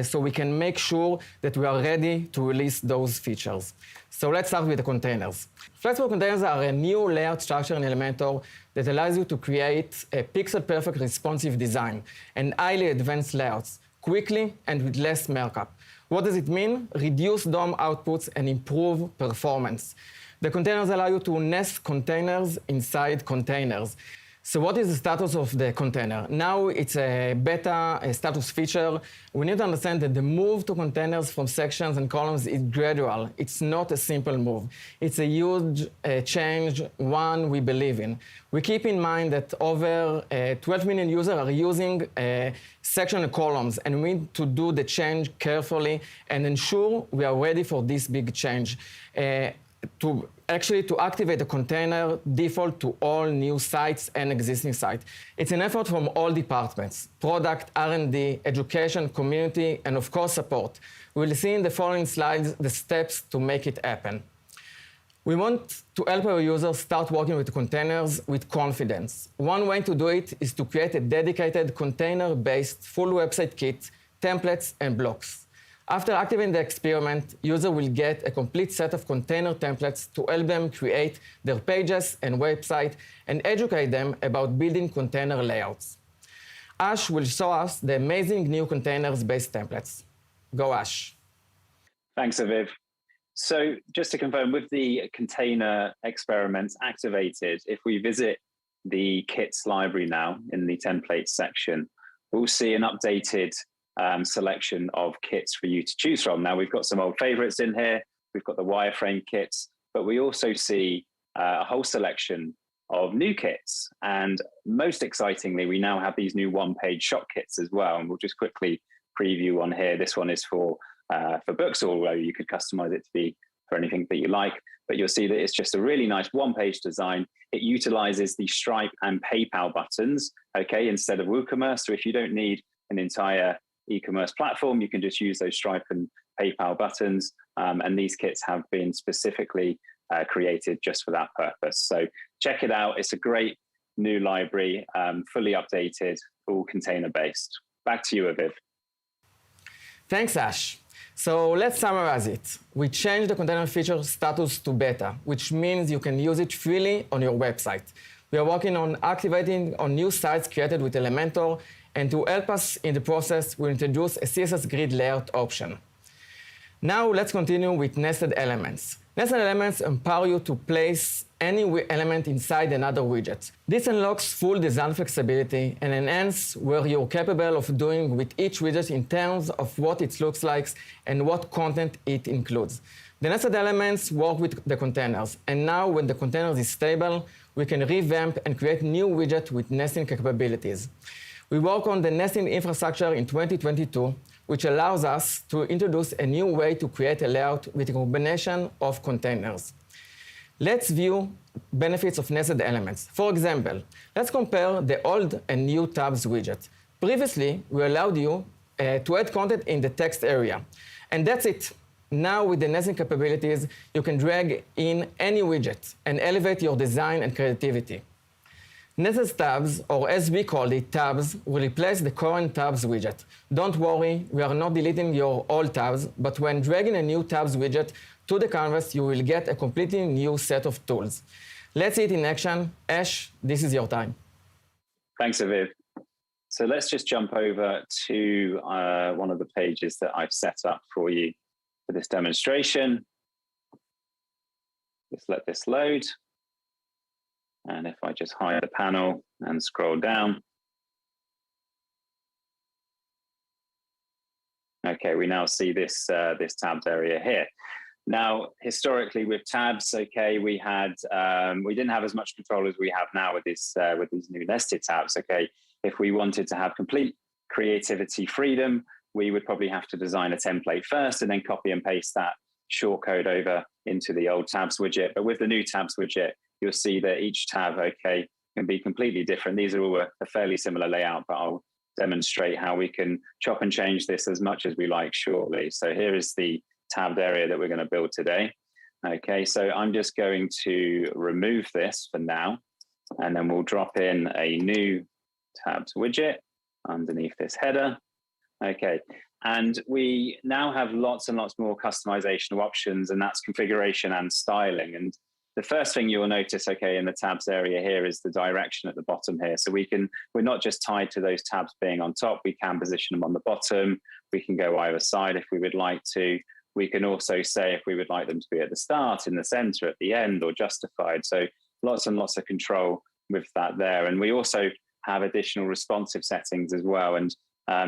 so we can make sure that we are ready to release those features. So let's start with the containers. Flexible containers are a new layout structure in Elementor that allows you to create a pixel-perfect responsive design and highly advanced layouts quickly and with less markup. What does it mean? Reduce DOM outputs and improve performance. The containers allow you to nest containers inside containers. So what is the status of the container? Now it's a beta status feature. We need to understand that the move to containers from sections and columns is gradual. It's not a simple move. It's a huge change, one we believe in. We keep in mind that over 12 million users are using section and columns, and we need to do the change carefully and ensure we are ready for this big change. To activate the container default to all new sites and existing sites. It's an effort from all departments: product, R&D, education, community, and of course support. We'll see in the following slides the steps to make it happen. We want to help our users start working with containers with confidence. One way to do it is to create a dedicated container-based full website kit, templates, and blocks. After activating the experiment, users will get a complete set of container templates to help them create their pages and website and educate them about building container layouts. Ash will show us the amazing new containers-based templates. Go, Ash. Thanks, Aviv. So just to confirm, with the container experiments activated, if we visit the kits library now in the templates section, we'll see an updated selection of kits for you to choose from. Now, we've got some old favorites in here. We've got the wireframe kits, but we also see a whole selection of new kits. And most excitingly, we now have these new one-page shop kits as well. And we'll just quickly preview one here. This one is for books, although you could customize it to be for anything that you like. But you'll see that it's just a really nice one-page design. It utilizes the Stripe and PayPal buttons, okay, instead of WooCommerce. So if you don't need an entire e-commerce platform, you can just use those Stripe and PayPal buttons. And these kits have been specifically created just for that purpose. So check it out. It's a great new library, fully updated, all container-based. Back to you, Aviv. Thanks, Ash. So let's summarize it. We changed the container feature status to beta, which means you can use it freely on your website. We are working on activating on new sites created with Elementor, and to help us in the process, we'll introduce a CSS grid layout option. Now let's continue with nested elements. Nested elements empower you to place any element inside another widget. This unlocks full design flexibility and enhances what you're capable of doing with each widget in terms of what it looks like and what content it includes. The nested elements work with the containers, and now when the container is stable, we can revamp and create new widgets with nesting capabilities. We work on the nesting infrastructure in 2022, which allows us to introduce a new way to create a layout with a combination of containers. Let's view benefits of nested elements. For example, let's compare the old and new tabs widget. Previously, we allowed you to add content in the text area, and that's it. Now, with the nesting capabilities, you can drag in any widget and elevate your design and creativity. Nested tabs, or as we call it, tabs, will replace the current tabs widget. Don't worry, we are not deleting your old tabs, but when dragging a new tabs widget to the canvas, you will get a completely new set of tools. Let's see it in action. Ash, this is your time. Thanks, Aviv. So let's just jump over to one of the pages that I've set up for you for this demonstration. Just let this load. And if I just hide the panel and scroll down. Okay, we now see this tabs area here. Now, historically with tabs, okay, we didn't have as much control as we have now with these new nested tabs. Okay, if we wanted to have complete creativity freedom, we would probably have to design a template first and then copy and paste that shortcode over into the old tabs widget. But with the new tabs widget, you'll see that each tab, okay, can be completely different. These are all a fairly similar layout, but I'll demonstrate how we can chop and change this as much as we like shortly. So here is the tabbed area that we're going to build today. Okay, so I'm just going to remove this for now, and then we'll drop in a new tabs widget underneath this header. Okay, and we now have lots and lots more customization options, and that's configuration and styling. And the first thing you'll notice, okay, in the tabs area here is the direction at the bottom here. So we're not just tied to those tabs being on top, we can position them on the bottom. We can go either side if we would like to. We can also say if we would like them to be at the start, in the center, at the end, or justified. So lots and lots of control with that there. And we also have additional responsive settings as well. And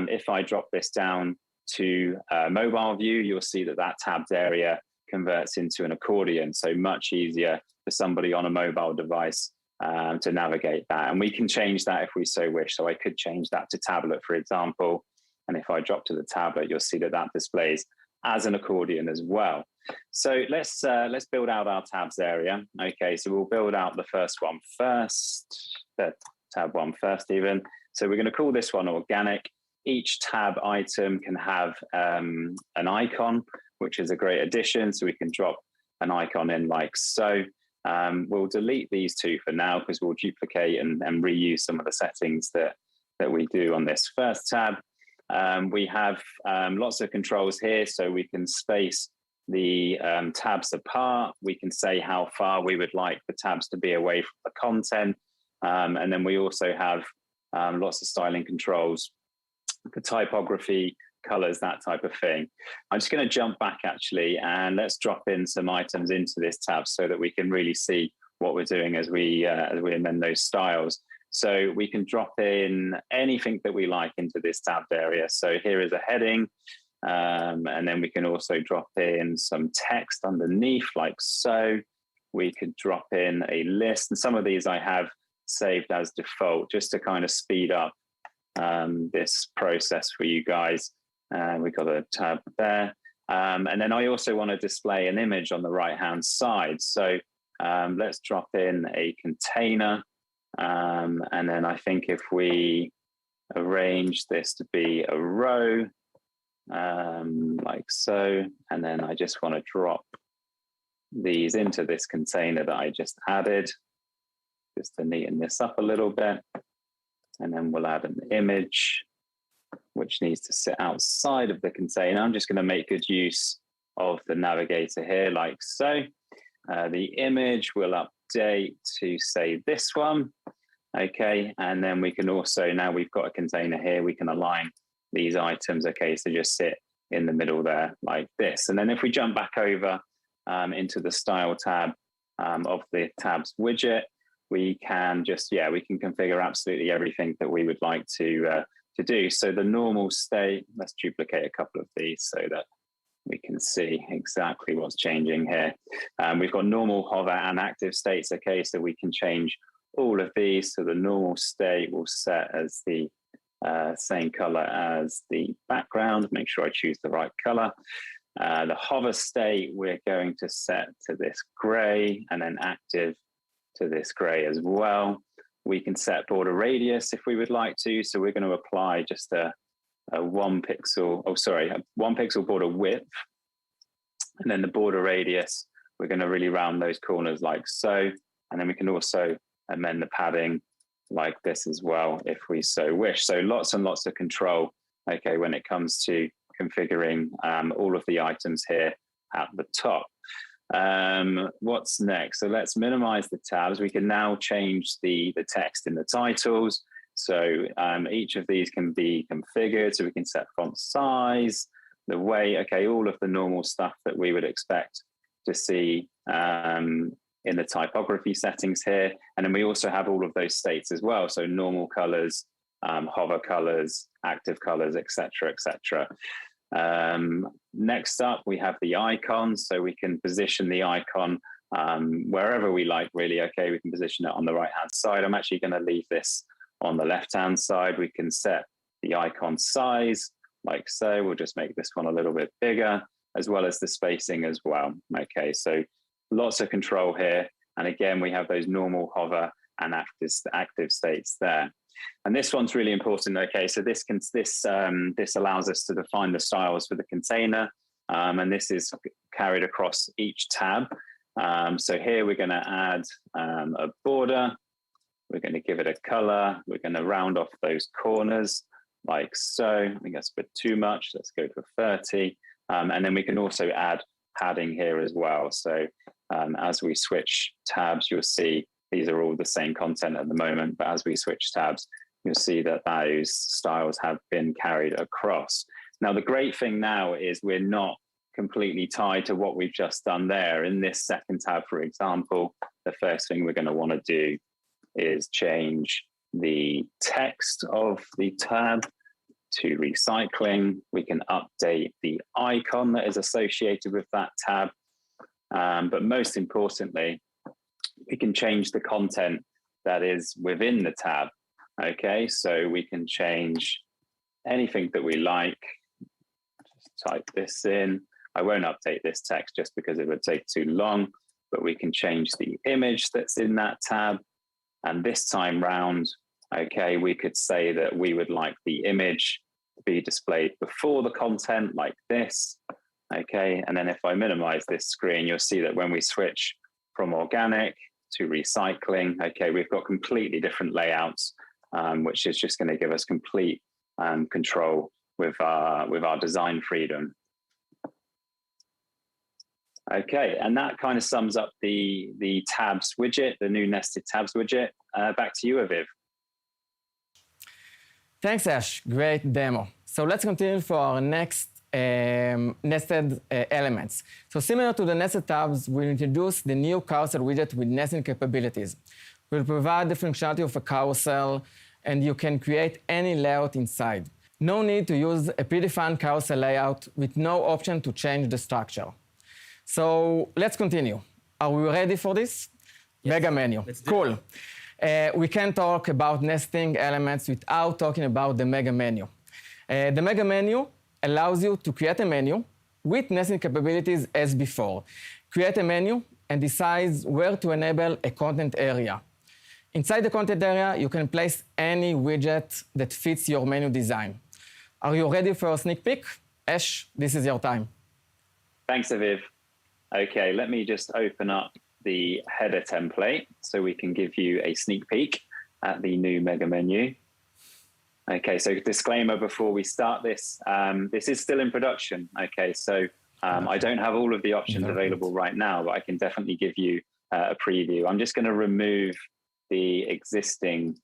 if I drop this down to mobile view, you'll see that that tabbed area converts into an accordion. So much easier for somebody on a mobile device to navigate that. And we can change that if we so wish. So I could change that to tablet, for example. And if I drop to the tablet, you'll see that that displays as an accordion as well. So let's build out our tabs area. Okay, so we'll build out the first one first, the tab one first even. So we're going to call this one organic. Each tab item can have an icon, which is a great addition. So we can drop an icon in like so. We'll delete these two for now because we'll duplicate and reuse some of the settings that we do on this first tab. We have lots of controls here, so we can space the tabs apart. We can say how far we would like the tabs to be away from the content. And then we also have lots of styling controls for typography, colors, that type of thing. I'm just going to jump back actually, and let's drop in some items into this tab so that we can really see what we're doing as we amend those styles. So we can drop in anything that we like into this tabbed area. So here is a heading, and then we can also drop in some text underneath like so. We could drop in a list, and some of these I have saved as default just to kind of speed up this process for you guys. We've got a tab there. And then I also want to display an image on the right-hand side. So let's drop in a container. And then I think if we arrange this to be a row, like so, and then I just want to drop these into this container that I just added, just to neaten this up a little bit. And then we'll add an image, which needs to sit outside of the container. I'm just going to make good use of the navigator here, like so. The image will update to say this one. Okay, and then we can also, now we've got a container here, we can align these items. Okay, so just sit in the middle there like this. And then if we jump back over into the style tab of the tabs widget, we can just, we can configure absolutely everything that we would like to do. So the normal state, let's duplicate a couple of these so that we can see exactly what's changing here. We've got normal, hover, and active states. Okay, so we can change all of these. So the normal state will set as the same color as the background. Make sure I choose the right color. The hover state, we're going to set to this gray, and then active to this gray as well. We can set border radius if we would like to. So we're going to apply just a 1 pixel, a 1 pixel border width. And then the border radius, we're going to really round those corners like so. And then we can also amend the padding like this as well, if we so wish. So lots and lots of control, okay, when it comes to configuring all of the items here at the top. What's next? So let's minimize the tabs. We can now change the text in the titles. So each of these can be configured. So we can set font size, the way, okay, all of the normal stuff that we would expect to see in the typography settings here. And then we also have all of those states as well. So normal colors, hover colors, active colors, etc., etc. Next up, we have the icon. So we can position the icon wherever we like, really. Okay, we can position it on the right-hand side. I'm actually going to leave this on the left-hand side. We can set the icon size, like so. We'll just make this one a little bit bigger, as well as the spacing as well. Okay, so lots of control here. And again, we have those normal hover and active states there. And this one's really important. Okay, so this allows us to define the styles for the container. And this is carried across each tab. So here we're going to add a border. We're going to give it a color. We're going to round off those corners like so. I think that's a bit too much. Let's go for 30. And then we can also add padding here as well. So as we switch tabs, you'll see these are all the same content at the moment, but as we switch tabs, you'll see that those styles have been carried across. Now, the great thing now is we're not completely tied to what we've just done there. In this second tab, for example, the first thing we're going to want to do is change the text of the tab to recycling. We can update the icon that is associated with that tab. But most importantly, we can change the content that is within the tab. Okay, so we can change anything that we like. Just type this in. I won't update this text just because it would take too long, but we can change the image that's in that tab. And this time round, okay, we could say that we would like the image to be displayed before the content like this. Okay, and then if I minimize this screen, you'll see that when we switch from organic to recycling, okay, we've got completely different layouts, which is just going to give us complete control with our design freedom. Okay, and that kind of sums up the tabs widget, the new nested tabs widget. Back to you, Aviv. Thanks, Ash. Great demo. So let's continue for our next nested elements. So similar to the nested tabs, we'll introduce the new carousel widget with nesting capabilities. We'll provide the functionality of a carousel, and you can create any layout inside. No need to use a predefined carousel layout with no option to change the structure. So let's continue. Are we ready for this? Yes. Mega menu. Cool. We can talk about nesting elements without talking about the mega menu. The mega menu allows you to create a menu with nesting capabilities as before. Create a menu and decides where to enable a content area. Inside the content area, you can place any widget that fits your menu design. Are you ready for a sneak peek? Ash, this is your time. Thanks, Aviv. Okay, let me just open up the header template so we can give you a sneak peek at the new mega menu. Okay, so disclaimer before we start this, this is still in production. Okay, so I don't have all of the options available right now, but I can definitely give you a preview. I'm just going to remove the existing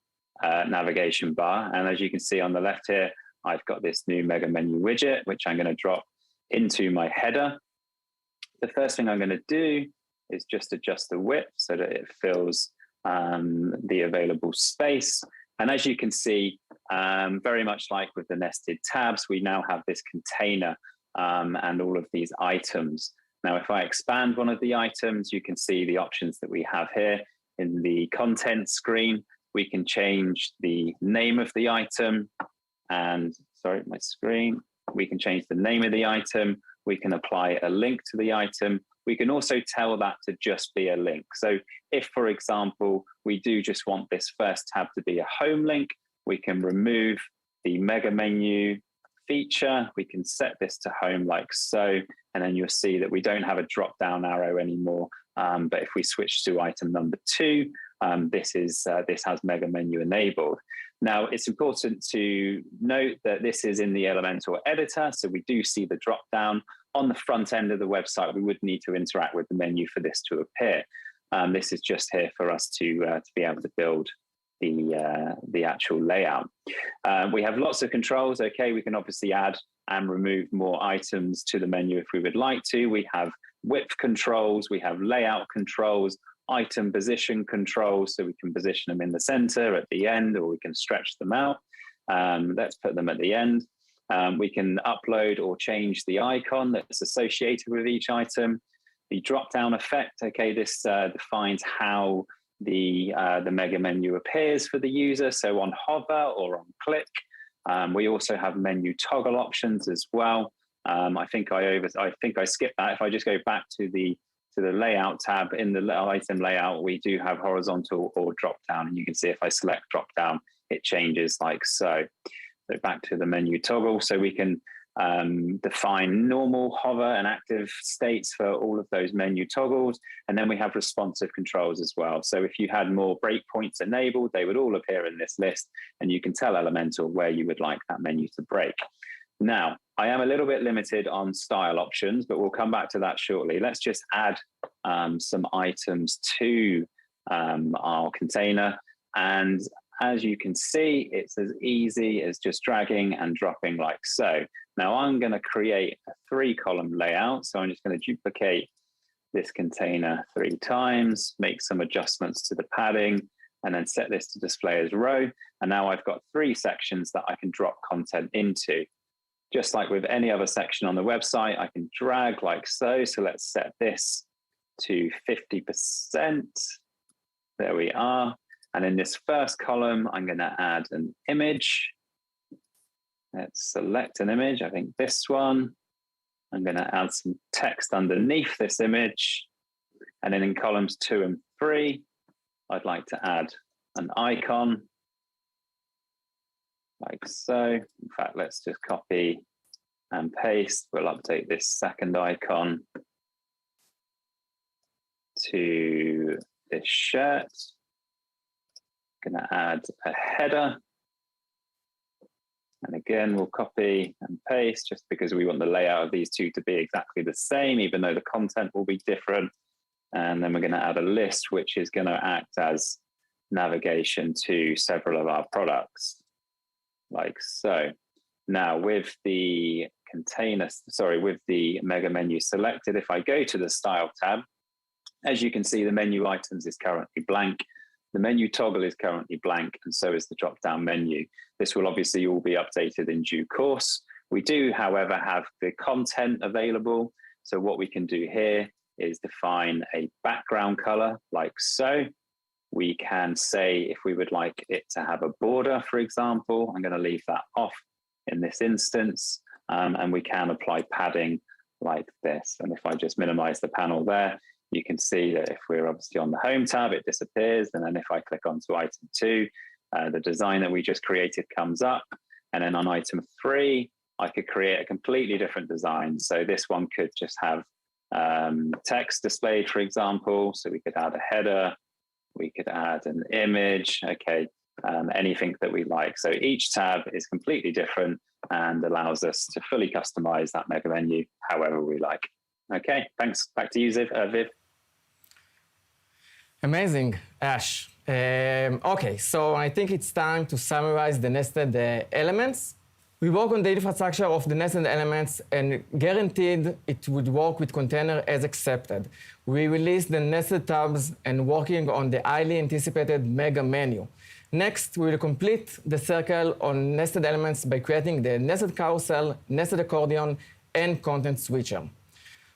navigation bar. And as you can see on the left here, I've got this new mega menu widget, which I'm going to drop into my header. The first thing I'm going to do is just adjust the width so that it fills the available space. And as you can see, very much like with the nested tabs, we now have this container and all of these items. Now, if I expand one of the items, you can see the options that we have here. In the content screen, we can change the name of the item. And sorry, my screen. We can change the name of the item. We can apply a link to the item. We can also tell that to just be a link. So if, for example, we do just want this first tab to be a home link, we can remove the mega menu feature. We can set this to home like so, and then you'll see that we don't have a drop-down arrow anymore. But if we switch to item number 2, this has mega menu enabled. Now, it's important to note that this is in the Elementor editor, so we do see the drop-down. On the front end of the website, we would need to interact with the menu for this to appear. This is just here for us to be able to build the actual layout. We have lots of controls. Okay, we can obviously add and remove more items to the menu if we would like to. We have width controls, we have layout controls, item position controls, so we can position them in the center, at the end, or we can stretch them out. Let's put them at the end. We can upload or change the icon that's associated with each item. The drop-down effect, okay, this defines how the mega menu appears for the user. So on hover or on click, We also have menu toggle options as well. I think I skipped that. If I just go back to the layout tab in the item layout, we do have horizontal or drop down, and you can see if I select drop down, it changes like so. So back to the menu toggle, so we can define normal, hover, and active states for all of those menu toggles. And then we have responsive controls as well. So if you had more breakpoints enabled, they would all appear in this list, and you can tell Elementor where you would like that menu to break. Now, I am a little bit limited on style options, but we'll come back to that shortly. Let's just add some items to our container. And as you can see, it's as easy as just dragging and dropping like so. Now I'm going to create a 3-column layout. So I'm just going to duplicate this container 3 times, make some adjustments to the padding, and then set this to display as row. And now I've got 3 sections that I can drop content into. Just like with any other section on the website, I can drag like so. So let's set this to 50%. There we are. And in this first column, I'm going to add an image. Let's select an image. I think this one. I'm going to add some text underneath this image. And then in columns 2 and 3, I'd like to add an icon. Like so. In fact, let's just copy and paste. We'll update this second icon to this shirt. Going to add a header. And again, we'll copy and paste just because we want the layout of these two to be exactly the same, even though the content will be different. And then we're going to add a list, which is going to act as navigation to several of our products, like so. Now with the with the mega menu selected, if I go to the style tab, as you can see, the menu items is currently blank. The menu toggle is currently blank, and so is the drop-down menu. This will obviously all be updated in due course. We do, however, have the content available. So what we can do here is define a background color like so. We can say if we would like it to have a border, for example. I'm going to leave that off in this instance, and we can apply padding like this. And if I just minimize the panel there, you can see that if we're obviously on the home tab, it disappears. And then if I click onto item 2, the design that we just created comes up. And then on item 3, I could create a completely different design. So this one could just have text displayed, for example. So we could add a header, we could add an image, okay, anything that we like. So each tab is completely different and allows us to fully customize that mega menu however we like. Okay, thanks. Back to you, Viv. Amazing, Ash. Okay, so I think it's time to summarize the nested elements. We work on the infrastructure of the nested elements and guaranteed it would work with container as accepted. We released the nested tabs and working on the highly anticipated mega menu. Next, we will complete the circle on nested elements by creating the nested carousel, nested accordion, and content switcher.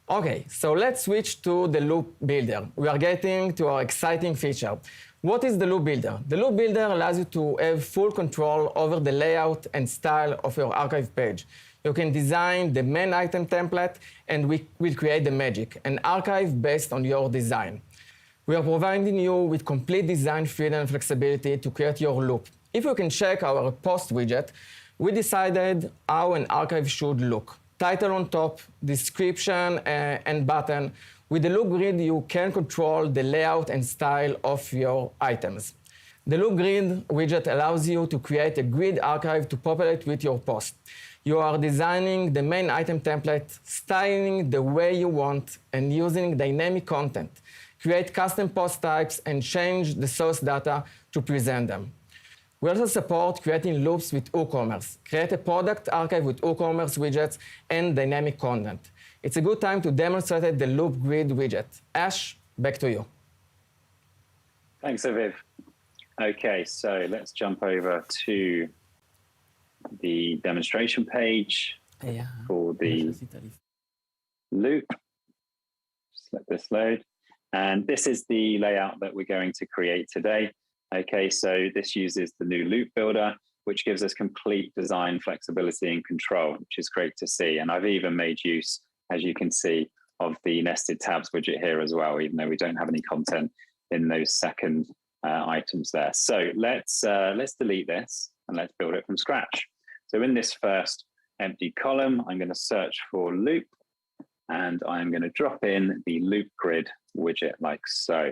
Okay, so let's switch to the loop builder. We are getting to our exciting feature. What is the loop builder? The loop builder allows you to have full control over the layout and style of your archive page. You can design the main item template, and we will create the magic, an archive based on your design. We are providing you with complete design freedom and flexibility to create your loop. If you can check our post widget, we decided how an archive should look. Title on top, description, and button. With the loop grid, you can control the layout and style of your items. The loop grid widget allows you to create a grid archive to populate with your post. You are designing the main item template, styling the way you want, and using dynamic content. Create custom post types and change the source data to present them. We also support creating loops with WooCommerce. Create a product archive with WooCommerce widgets and dynamic content. It's a good time to demonstrate the loop grid widget. Ash, back to you. Thanks, Aviv. Okay, so let's jump over to the demonstration page for the loop. Just let this load. And this is the layout that we're going to create today. Okay, so this uses the new loop builder. which gives us complete design flexibility and control, which is great to see. And I've even made use, as you can see, of the nested tabs widget here as well, even though we don't have any content in those second items there. So let's delete this and let's build it from scratch. So in this first empty column, I'm going to search for loop, and I'm going to drop in the loop grid widget like so.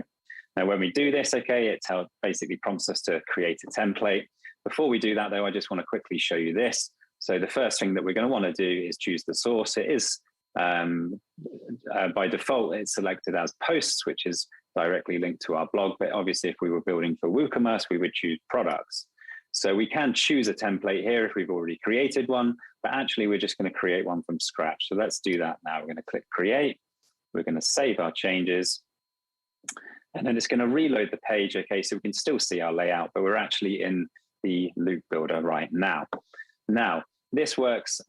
Now, when we do this, okay, it basically prompts us to create a template. Before we do that, though, I just want to quickly show you this. So the first thing that we're going to want to do is choose the source. It is, by default, it's selected as posts, which is directly linked to our blog. But obviously, if we were building for WooCommerce, we would choose products. So we can choose a template here if we've already created one, but actually we're just going to create one from scratch. So let's do that now. We're going to click create. We're going to save our changes. And then it's going to reload the page. Okay, so we can still see our layout, but we're actually in the loop builder right now. Now, this works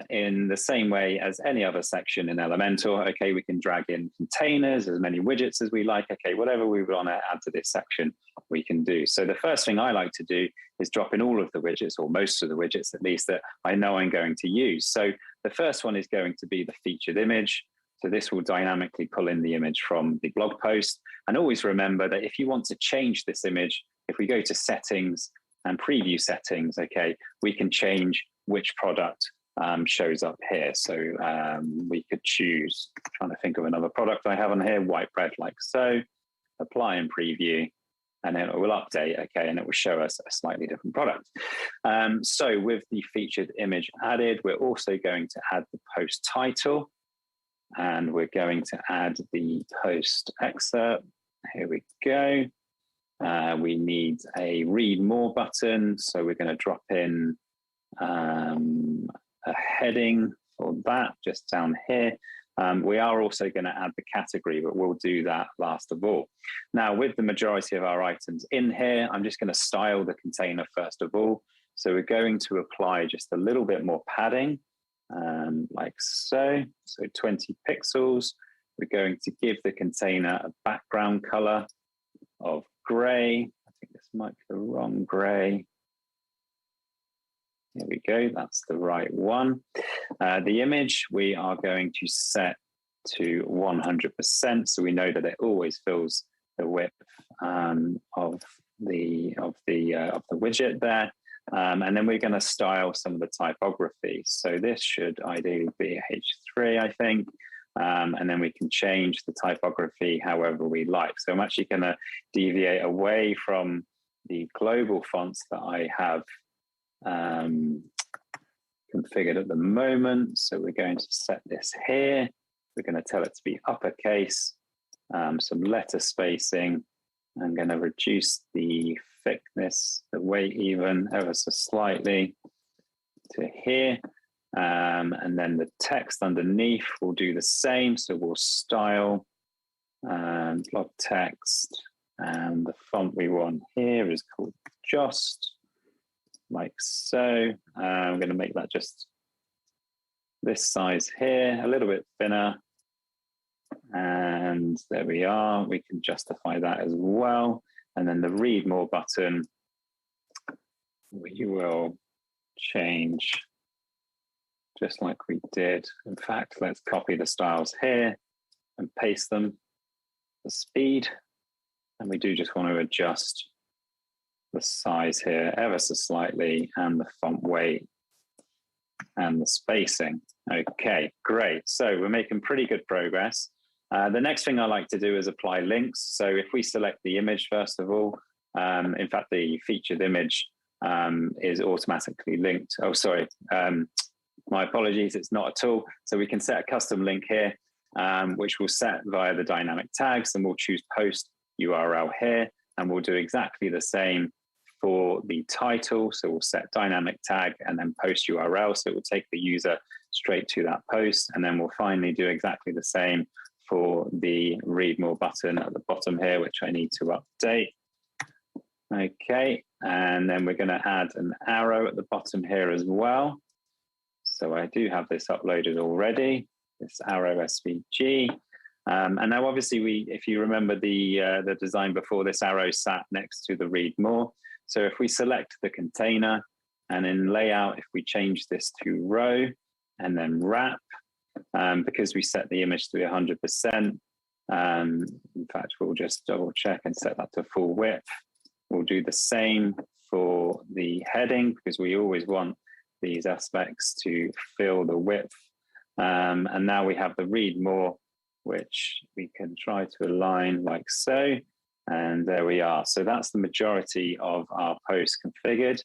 in the same way as any other section in Elementor. Okay, we can drag in containers, as many widgets as we like. Okay, whatever we want to add to this section, we can do. So the first thing I like to do is drop in all of the widgets, or most of the widgets at least, that I know I'm going to use. So the first one is going to be the featured image. So this will dynamically pull in the image from the blog post. And always remember that if you want to change this image, if we go to settings and preview settings, okay, we can change which product shows up here. So we could choose, I'm trying to think of another product I have on here, white bread like so, apply and preview, and then it will update, okay, and it will show us a slightly different product. So with the featured image added, we're also going to add the post title, and we're going to add the post excerpt. Here we go. We need a read more button, so we're going to drop in a heading for that just down here. We are also going to add the category, but we'll do that last of all. Now, with the majority of our items in here, I'm just going to style the container first of all. So we're going to apply just a little bit more padding, like so. So 20 pixels. We're going to give the container a background color of gray. I think this might be the wrong gray. Here we go, that's the right one. The image we are going to set to 100%, so we know that it always fills the width of the widget there. And then we're going to style some of the typography. So this should ideally be H3, I think. And then we can change the typography however we like. So I'm actually going to deviate away from the global fonts that I have configured at the moment. So we're going to set this here. We're going to tell it to be uppercase, some letter spacing. I'm going to reduce the thickness, the weight even ever so slightly to here. And then the text underneath will do the same. So we'll style blog text, and the font we want here is called Just, like so. I'm going to make that just this size here, a little bit thinner. And there we are. We can justify that as well. And then the read more button, we will change just like we did. In fact, let's copy the styles here and paste them. The speed, and we do just want to adjust the size here ever so slightly, and the font weight and the spacing. Okay, great. So we're making pretty good progress. The next thing I like to do is apply links. So if we select the image first of all, in fact, the featured image is automatically linked. Oh, sorry. My apologies, it's not at all. So we can set a custom link here, which we'll set via the dynamic tags, and we'll choose post URL here, and we'll do exactly the same for the title. So we'll set dynamic tag and then post URL. So it will take the user straight to that post. And then we'll finally do exactly the same for the read more button at the bottom here, which I need to update. Okay, and then we're going to add an arrow at the bottom here as well. So I do have this uploaded already, this arrow SVG. And now obviously if you remember the design before, this arrow sat next to the read more. So if we select the container, And in layout, if we change this to row and then wrap, because we set the image to 100%, in fact, we'll just double check and set that to full width. We'll do the same for the heading, because we always want these aspects to fill the width. And now we have the read more, which we can try to align like so. And there we are. So that's the majority of our post configured.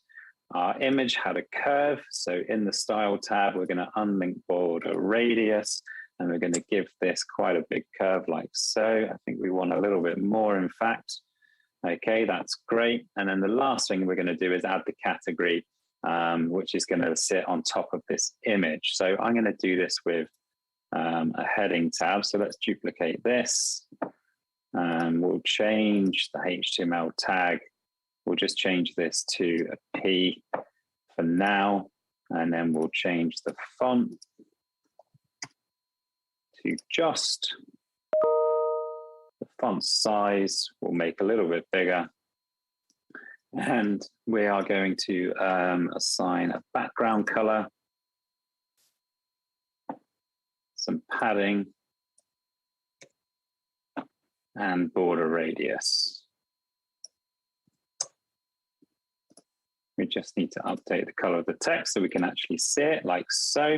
Our image had a curve. So in the style tab, we're going to unlink border radius, and we're going to give this quite a big curve like so. I think we want a little bit more, in fact. Okay, that's great. And then the last thing we're going to do is add the category, which is going to sit on top of this image. So I'm going to do this with a heading tab. So let's duplicate this. We'll change the HTML tag. We'll just change this to a P for now. And then we'll change the font to just. The font size we'll make a little bit bigger. And we are going to assign a background color, some padding, and border radius. We just need to update the color of the text so we can actually see it like so.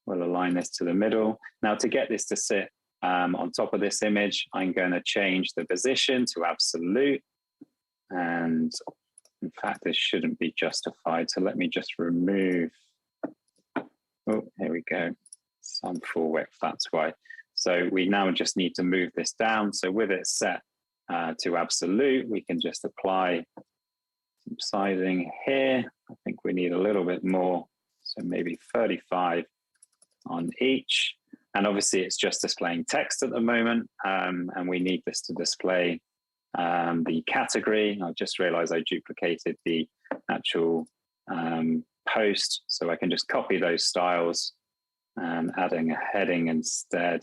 We'll align this to the middle. Now, to get this to sit on top of this image, I'm going to change the position to absolute. And in fact, this shouldn't be justified. So let me just remove. Oh, here we go. Some full width, that's why. So we now just need to move this down. So with it set to absolute, we can just apply some sizing here. I think we need a little bit more. So maybe 35 on each. And obviously it's just displaying text at the moment. And we need this to display the category. I just realized I duplicated the actual post. So I can just copy those styles and adding a heading instead.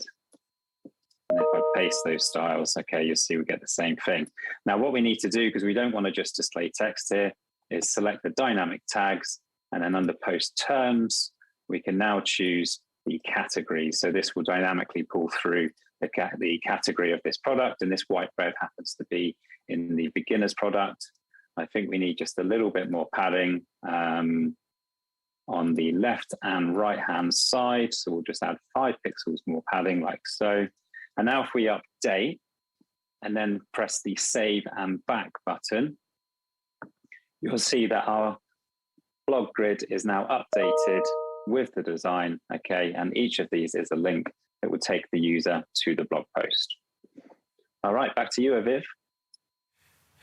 And if I paste those styles, okay, you'll see we get the same thing. Now, what we need to do, because we don't want to just display text here, is select the dynamic tags. And then under post terms, we can now choose the category. So this will dynamically pull through the category of this product. And this white bread happens to be in the beginner's product. I think we need just a little bit more padding on the left and right hand side. So we'll just add 5 pixels more padding like so. And now if we update and then press the save and back button, you'll see that our blog grid is now updated with the design, okay? And each of these is a link that would take the user to the blog post. All right, back to you, Aviv.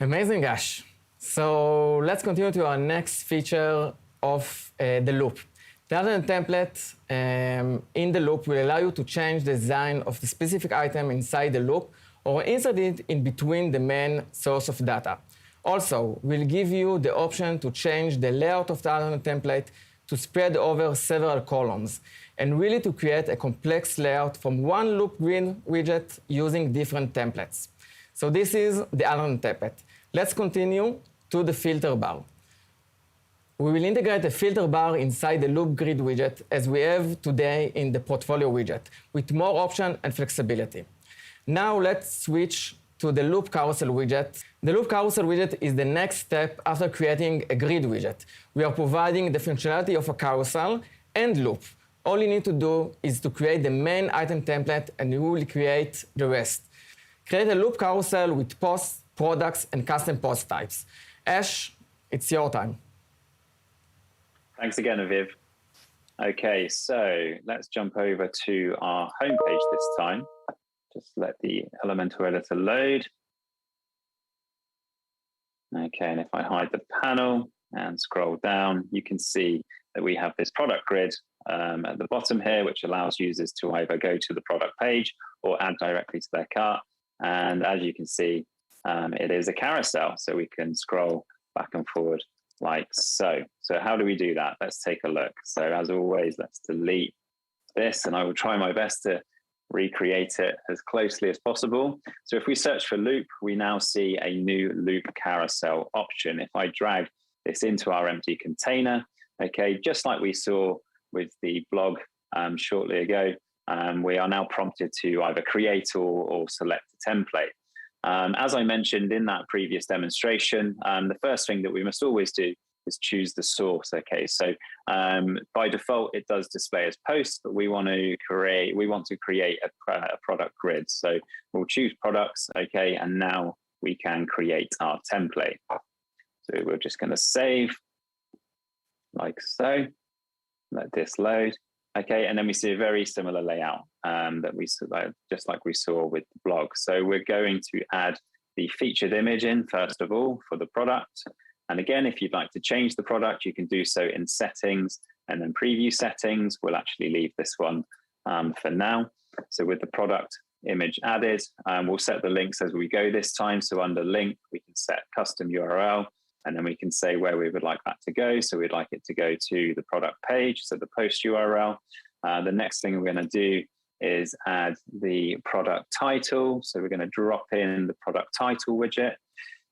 Amazing, Ash. So let's continue to our next feature of the loop. The other template in the loop will allow you to change the design of the specific item inside the loop or insert it in between the main source of data. Also, we'll give you the option to change the layout of the other template to spread over several columns and really to create a complex layout from one loop grid widget using different templates. So this is the other template. Let's continue to the filter bar. We will integrate a filter bar inside the loop grid widget as we have today in the portfolio widget with more option and flexibility. Now let's switch to the loop carousel widget. The loop carousel widget is the next step after creating a grid widget. We are providing the functionality of a carousel and loop. All you need to do is to create the main item template and you will create the rest. Create a loop carousel with posts, products, and custom post types. Ash, it's your time. Thanks again, Aviv. Okay, so let's jump over to our homepage this time. Just let the Elementor editor load. Okay, and if I hide the panel and scroll down, you can see that we have this product grid at the bottom here, which allows users to either go to the product page or add directly to their cart. And as you can see, it is a carousel, so we can scroll back and forward like so. So how do we do that? Let's take a look. So as always, let's delete this, and I will try my best to recreate it as closely as possible. So if we search for loop, we now see a new loop carousel option. If I drag this into our empty container. Okay, just like we saw with the blog shortly ago, we are now prompted to either create or select a template. As I mentioned in that previous demonstration, the first thing that we must always do is choose the source. Okay, so by default it does display as posts, but we want to create a product grid. So we'll choose products. Okay, and now we can create our template. So we're just going to save like so. Let this load. Okay, and then we see a very similar layout that we just like we saw with the blog. So we're going to add the featured image in first of all for the product. And again, if you'd like to change the product, you can do so in settings and then preview settings. We'll actually leave this one for now. So with the product image added, we'll set the links as we go this time. So under link, we can set custom URL, and then we can say where we would like that to go. So we'd like it to go to the product page, so the post URL. The next thing we're going to do is add the product title. So we're going to drop in the product title widget,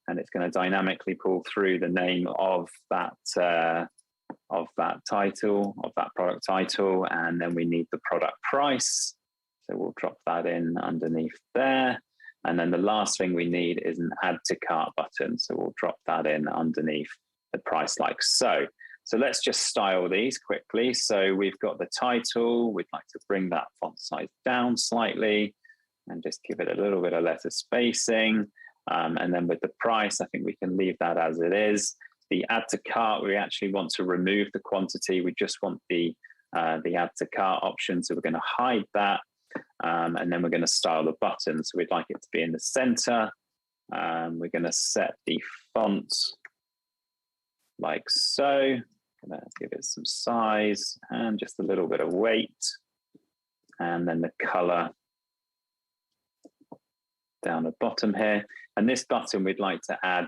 and it's going to dynamically pull through the name of that title, of that product title. And then we need the product price. So we'll drop that in underneath there. And then the last thing we need is an add to cart button. So we'll drop that in underneath the price like so. So let's just style these quickly. So we've got the title. We'd like to bring that font size down slightly and just give it a little bit of letter spacing. And then with the price, I think we can leave that as it is. The add to cart, we actually want to remove the quantity. We just want the add to cart option. So we're going to hide that. And then we're going to style the button. So we'd like it to be in the center. We're going to set the font like so. I'm going to give it some size and just a little bit of weight. And then the color down the bottom here. And this button we'd like to add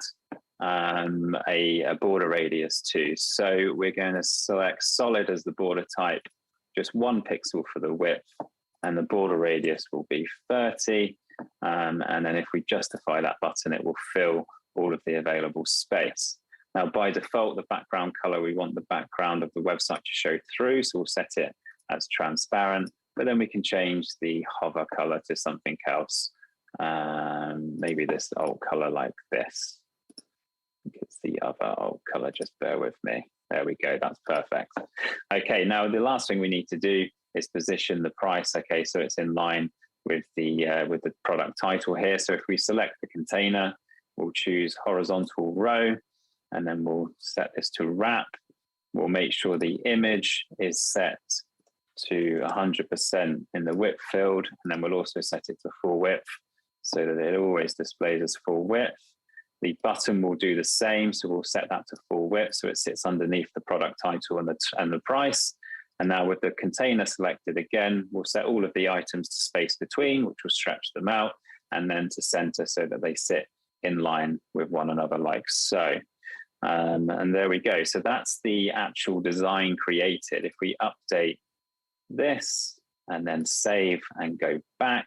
a border radius to. So we're going to select solid as the border type, just 1 pixel for the width. And the border radius will be 30. And then if we justify that button, it will fill all of the available space. Now, by default, the background color, we want the background of the website to show through. So we'll set it as transparent, but then we can change the hover color to something else. Maybe this old color like this. I think it's the other old color, just bear with me. There we go, that's perfect. Okay, now the last thing we need to do is position the price. Okay, so it's in line with the product title here. So if we select the container, we'll choose horizontal row, and then we'll set this to wrap. We'll make sure the image is set to 100% in the width field, and then we'll also set it to full width so that it always displays as full width. The button will do the same, so we'll set that to full width so it sits underneath the product title and the price. And now with the container selected again, we'll set all of the items to space between, which will stretch them out, and then to center so that they sit in line with one another like so. And there we go. So that's the actual design created. If we update this and then save and go back,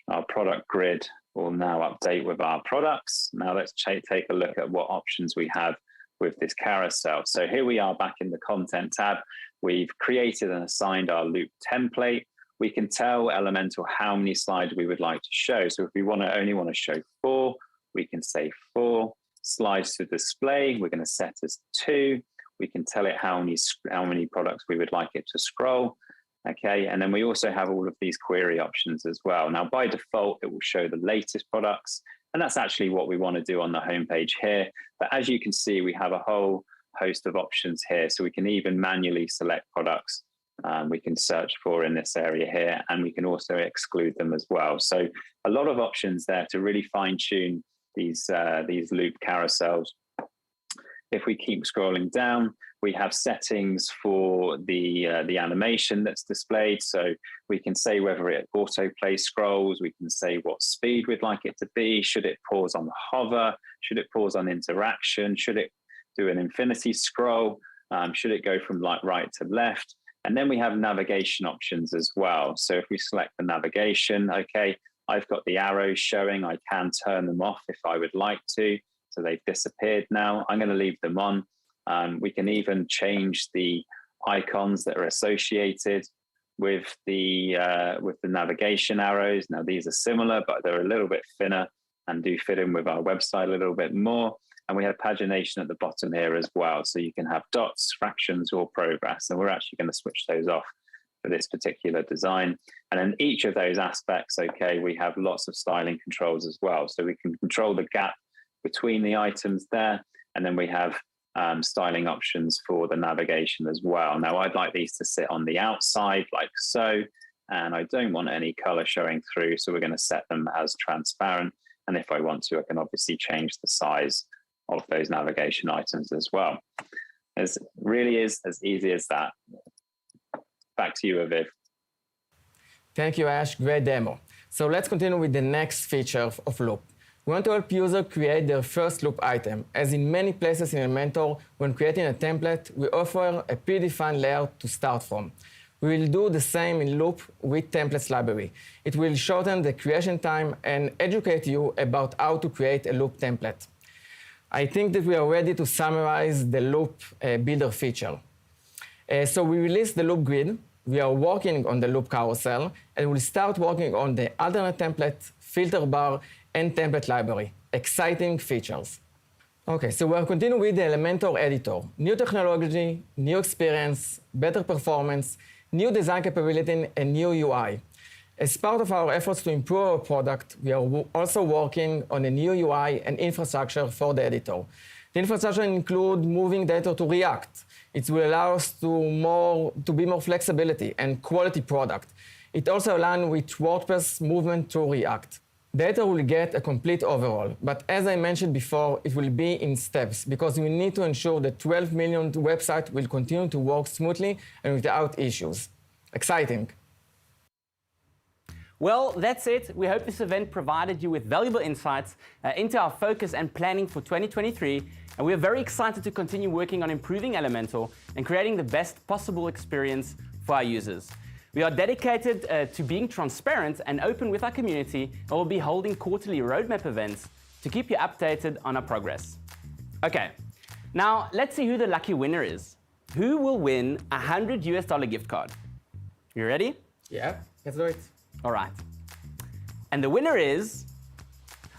our product grid will now update with our products. Now let's take a look at what options we have with this carousel. So here we are back in the content tab. We've created and assigned our loop template. We can tell Elementor how many slides we would like to show. So if we only want to show 4, we can say 4. Slides to display, we're going to set as 2. We can tell it how many products we would like it to scroll. Okay, and then we also have all of these query options as well. Now, by default, it will show the latest products, and that's actually what we want to do on the homepage here. But as you can see, we have a whole host of options here, so we can even manually select products we can search for in this area here, and we can also exclude them as well. So a lot of options there to really fine-tune these loop carousels. If we keep scrolling down, we have settings for the animation that's displayed. So we can say whether it autoplay scrolls, we can say what speed we'd like it to be, should it pause on hover, should it pause on interaction, should it do an infinity scroll, should it go from right to left. And then we have navigation options as well. So if we select the navigation, okay, I've got the arrows showing, I can turn them off if I would like to. So they've disappeared now. I'm going to leave them on. We can even change the icons that are associated with the navigation arrows. Now these are similar, but they're a little bit thinner and do fit in with our website a little bit more. And we have pagination at the bottom here as well. So you can have dots, fractions, or progress. And we're actually going to switch those off for this particular design. And in each of those aspects, okay, we have lots of styling controls as well. So we can control the gap between the items there. And then we have styling options for the navigation as well. Now I'd like these to sit on the outside like so, and I don't want any color showing through. So we're going to set them as transparent. And if I want to, I can obviously change the size of those navigation items as well. It really is as easy as that. Back to you, Aviv. Thank you, Ash. Great demo. So let's continue with the next feature of Loop. We want to help users create their first Loop item. As in many places in Elementor, when creating a template, we offer a predefined layout to start from. We will do the same in Loop with Templates library. It will shorten the creation time and educate you about how to create a Loop template. I think that we are ready to summarize the Loop builder feature. So we released the Loop grid. We are working on the Loop carousel, and we'll start working on the alternate template, filter bar, and template library. Exciting features. Okay, so we'll continue with the Elementor editor. New technology, new experience, better performance, new design capability, and new UI. As part of our efforts to improve our product, we are also working on a new UI and infrastructure for the editor. The infrastructure includes moving data to React. It will allow us to be more flexibility and quality product. It also aligns with WordPress movement to React. Data will get a complete overhaul, but as I mentioned before, it will be in steps because we need to ensure that 12 million website will continue to work smoothly and without issues. Exciting. Well, that's it. We hope this event provided you with valuable insights into our focus and planning for 2023. And we are very excited to continue working on improving Elementor and creating the best possible experience for our users. We are dedicated to being transparent and open with our community, and we'll be holding quarterly roadmap events to keep you updated on our progress. Okay, now let's see who the lucky winner is. Who will win a $100 gift card? You ready? Yeah, let's do it. All right. And the winner is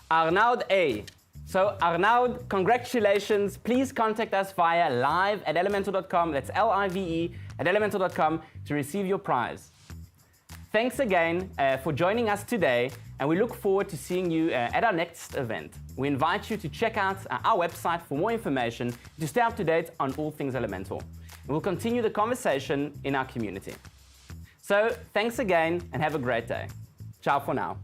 Arnaud A. So Arnaud, congratulations. Please contact us via live@elementor.com. That's LIVE @elementor.com to receive your prize. Thanks again for joining us today, and we look forward to seeing you at our next event. We invite you to check out our website for more information to stay up to date on all things Elementor. And we'll continue the conversation in our community. So thanks again and have a great day. Ciao for now.